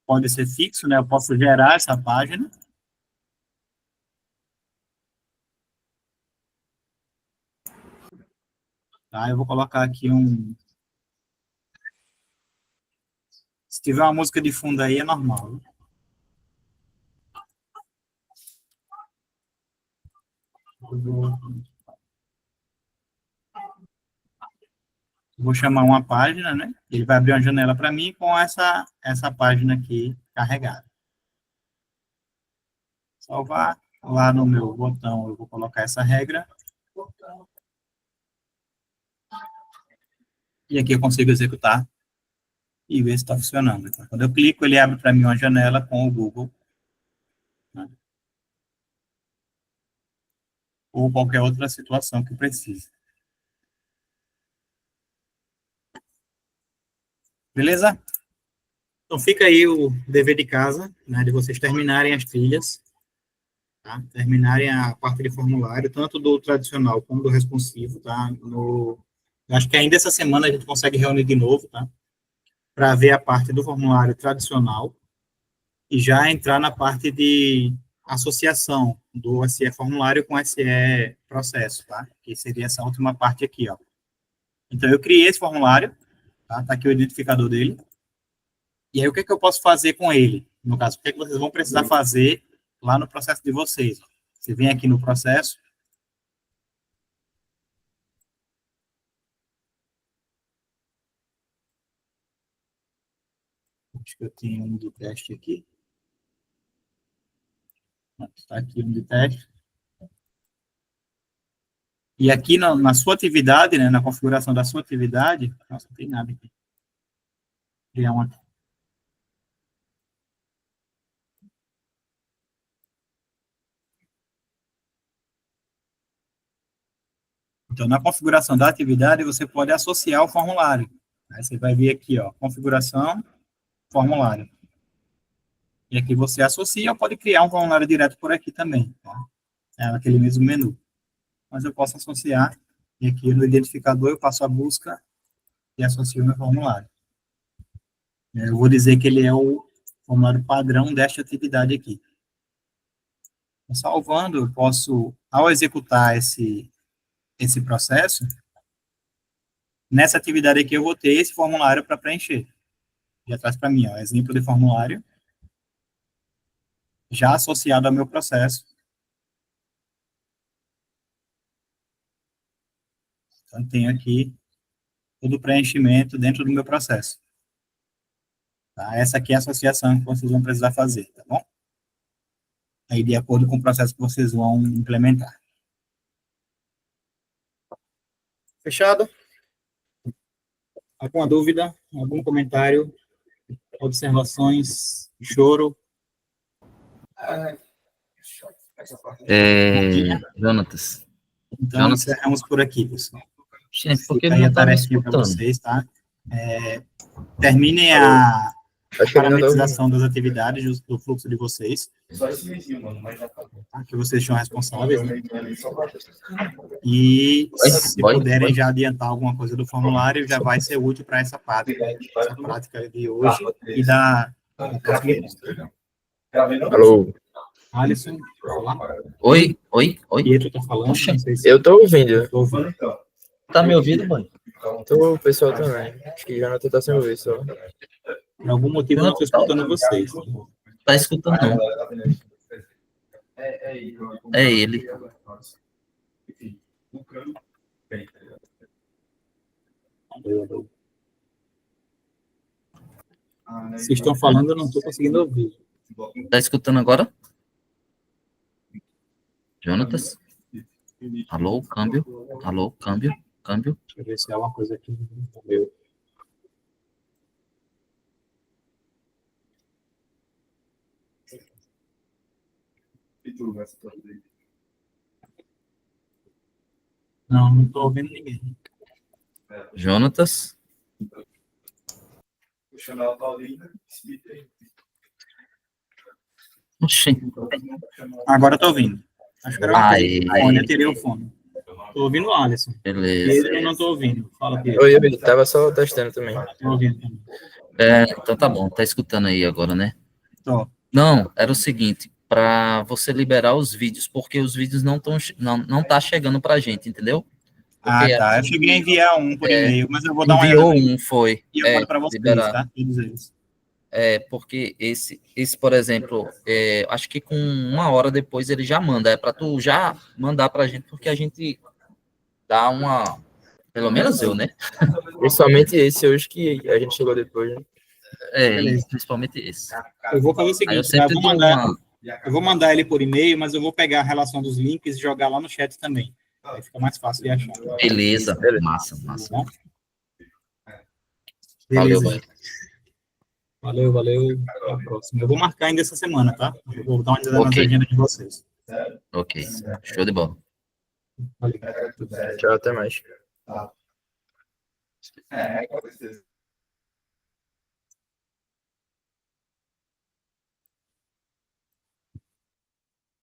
[SPEAKER 1] Pode ser fixo, né? Eu posso gerar essa página. Tá? Eu vou colocar aqui um... Se tiver uma música de fundo aí, é normal. Vou chamar uma página, né? Ele vai abrir uma janela para mim com essa página aqui carregada. Salvar. Lá no meu botão eu vou colocar essa regra. E aqui eu consigo executar e ver se está funcionando. Então, quando eu clico, ele abre para mim uma janela com o Google, né? Ou qualquer outra situação que precise. Beleza? Então fica aí o dever de casa, né, de vocês terminarem as trilhas, tá? Terminarem a parte de formulário, tanto do tradicional como do responsivo, tá? Acho que ainda essa semana a gente consegue reunir de novo, tá? Para ver a parte do formulário tradicional e já entrar na parte de associação do SE formulário com SE processo, tá? Que seria essa última parte aqui, ó. Então, eu criei esse formulário, tá? Tá aqui o identificador dele. E aí, o que é que eu posso fazer com ele? No caso, o que é que vocês vão precisar fazer lá no processo de vocês? Você vem aqui no processo. Acho que eu tenho um de teste aqui. Está aqui um de teste. E aqui na sua atividade, né, na configuração da sua atividade, nossa, não tem nada aqui. Criar uma. Então, na configuração da atividade, você pode associar o formulário. Aí você vai vir aqui, ó, configuração, formulário. E aqui você associa ou pode criar um formulário direto por aqui também, tá? É naquele mesmo menu. Mas eu posso associar, e aqui no identificador eu passo a busca e associo o meu formulário. Eu vou dizer que ele é o formulário padrão desta atividade aqui. Salvando, eu posso, ao executar esse processo, nessa atividade aqui eu vou ter esse formulário para preencher. Já traz para mim, ó, exemplo de formulário, já associado ao meu processo. Então, tenho aqui todo o preenchimento dentro do meu processo. Tá? Essa aqui é a associação que vocês vão precisar fazer, tá bom? Aí, de acordo com o processo que vocês vão implementar. Fechado? Alguma dúvida? Algum comentário? Observações? Choro?
[SPEAKER 2] Jonatas.
[SPEAKER 1] Então, encerramos por aqui, pessoal.
[SPEAKER 2] Gente, porque
[SPEAKER 1] Fica
[SPEAKER 2] ele
[SPEAKER 1] aí
[SPEAKER 2] não
[SPEAKER 1] a
[SPEAKER 2] tá me
[SPEAKER 1] tarefinha para
[SPEAKER 2] escutando.
[SPEAKER 1] vocês, tá? Terminem a
[SPEAKER 3] Acho que ele não tá ouvindo.
[SPEAKER 1] parametrização das atividades do fluxo de vocês, tá? Que vocês são responsáveis, né? E se puderem já adiantar alguma coisa do formulário, já vai ser útil para essa prática de hoje e da próxima.
[SPEAKER 3] Alô?
[SPEAKER 1] Alisson, falar?
[SPEAKER 2] Oi.
[SPEAKER 1] Pietro tá falando, não sei se
[SPEAKER 3] Eu tô ouvindo.
[SPEAKER 1] tô ouvindo.
[SPEAKER 2] Tá me ouvindo, mano?
[SPEAKER 3] Tô, o pessoal também. Acho que Jonathan tá sem ouvir só.
[SPEAKER 1] Por algum motivo eu não estou escutando vocês.
[SPEAKER 2] Tá escutando, não. É ele.
[SPEAKER 1] Vocês estão falando, eu não estou conseguindo ouvir.
[SPEAKER 2] Tá escutando agora? Jonatas? Alô, câmbio? Alô, câmbio? Câmbio?
[SPEAKER 1] Deixa eu ver se há uma coisa aqui. Meu. Não estou ouvindo ninguém.
[SPEAKER 2] Jonatas? Oxi.
[SPEAKER 1] Agora estou ouvindo. Acho que era
[SPEAKER 2] Aí.
[SPEAKER 1] o fone, eu tirei o fone. Estou ouvindo o Alisson.
[SPEAKER 2] Beleza.
[SPEAKER 1] Pedro, eu não estou ouvindo. Fala, Pedro.
[SPEAKER 3] Oi, eu tava só testando também.
[SPEAKER 1] Estou ouvindo também.
[SPEAKER 2] Então tá bom, tá escutando aí agora, né?
[SPEAKER 1] Tô.
[SPEAKER 2] Não, era o seguinte, para você liberar os vídeos, porque os vídeos não tá chegando pra gente, entendeu? Porque
[SPEAKER 1] Tá. Eu cheguei a enviar um por e-mail, mas eu vou dar uma
[SPEAKER 2] enviou
[SPEAKER 1] olhada.
[SPEAKER 2] foi.
[SPEAKER 1] E eu mando para vocês,
[SPEAKER 2] liberar.
[SPEAKER 1] tá? Todos eles.
[SPEAKER 2] Porque esse, por exemplo, acho que com 1 hora depois ele já manda. É para tu já mandar pra gente, porque a gente dá uma... Pelo menos eu, né?
[SPEAKER 3] Principalmente esse hoje que a gente chegou depois, né?
[SPEAKER 1] Beleza.
[SPEAKER 2] Principalmente esse.
[SPEAKER 1] Eu vou fazer o
[SPEAKER 2] Aí eu
[SPEAKER 1] seguinte, tá?
[SPEAKER 2] sempre dou uma...
[SPEAKER 1] Eu vou mandar ele por e-mail, mas eu vou pegar a relação dos links e jogar lá no chat também. Aí fica mais fácil de achar.
[SPEAKER 2] Beleza. Massa.
[SPEAKER 1] Tá?
[SPEAKER 2] Valeu,
[SPEAKER 1] Beleza. Valeu. Até a próxima. Eu vou marcar ainda essa semana, tá? Eu vou dar uma olhada nas agendas de vocês.
[SPEAKER 2] Ok. Show de bola.
[SPEAKER 1] Valeu.
[SPEAKER 3] Tchau, até mais.
[SPEAKER 4] Com certeza.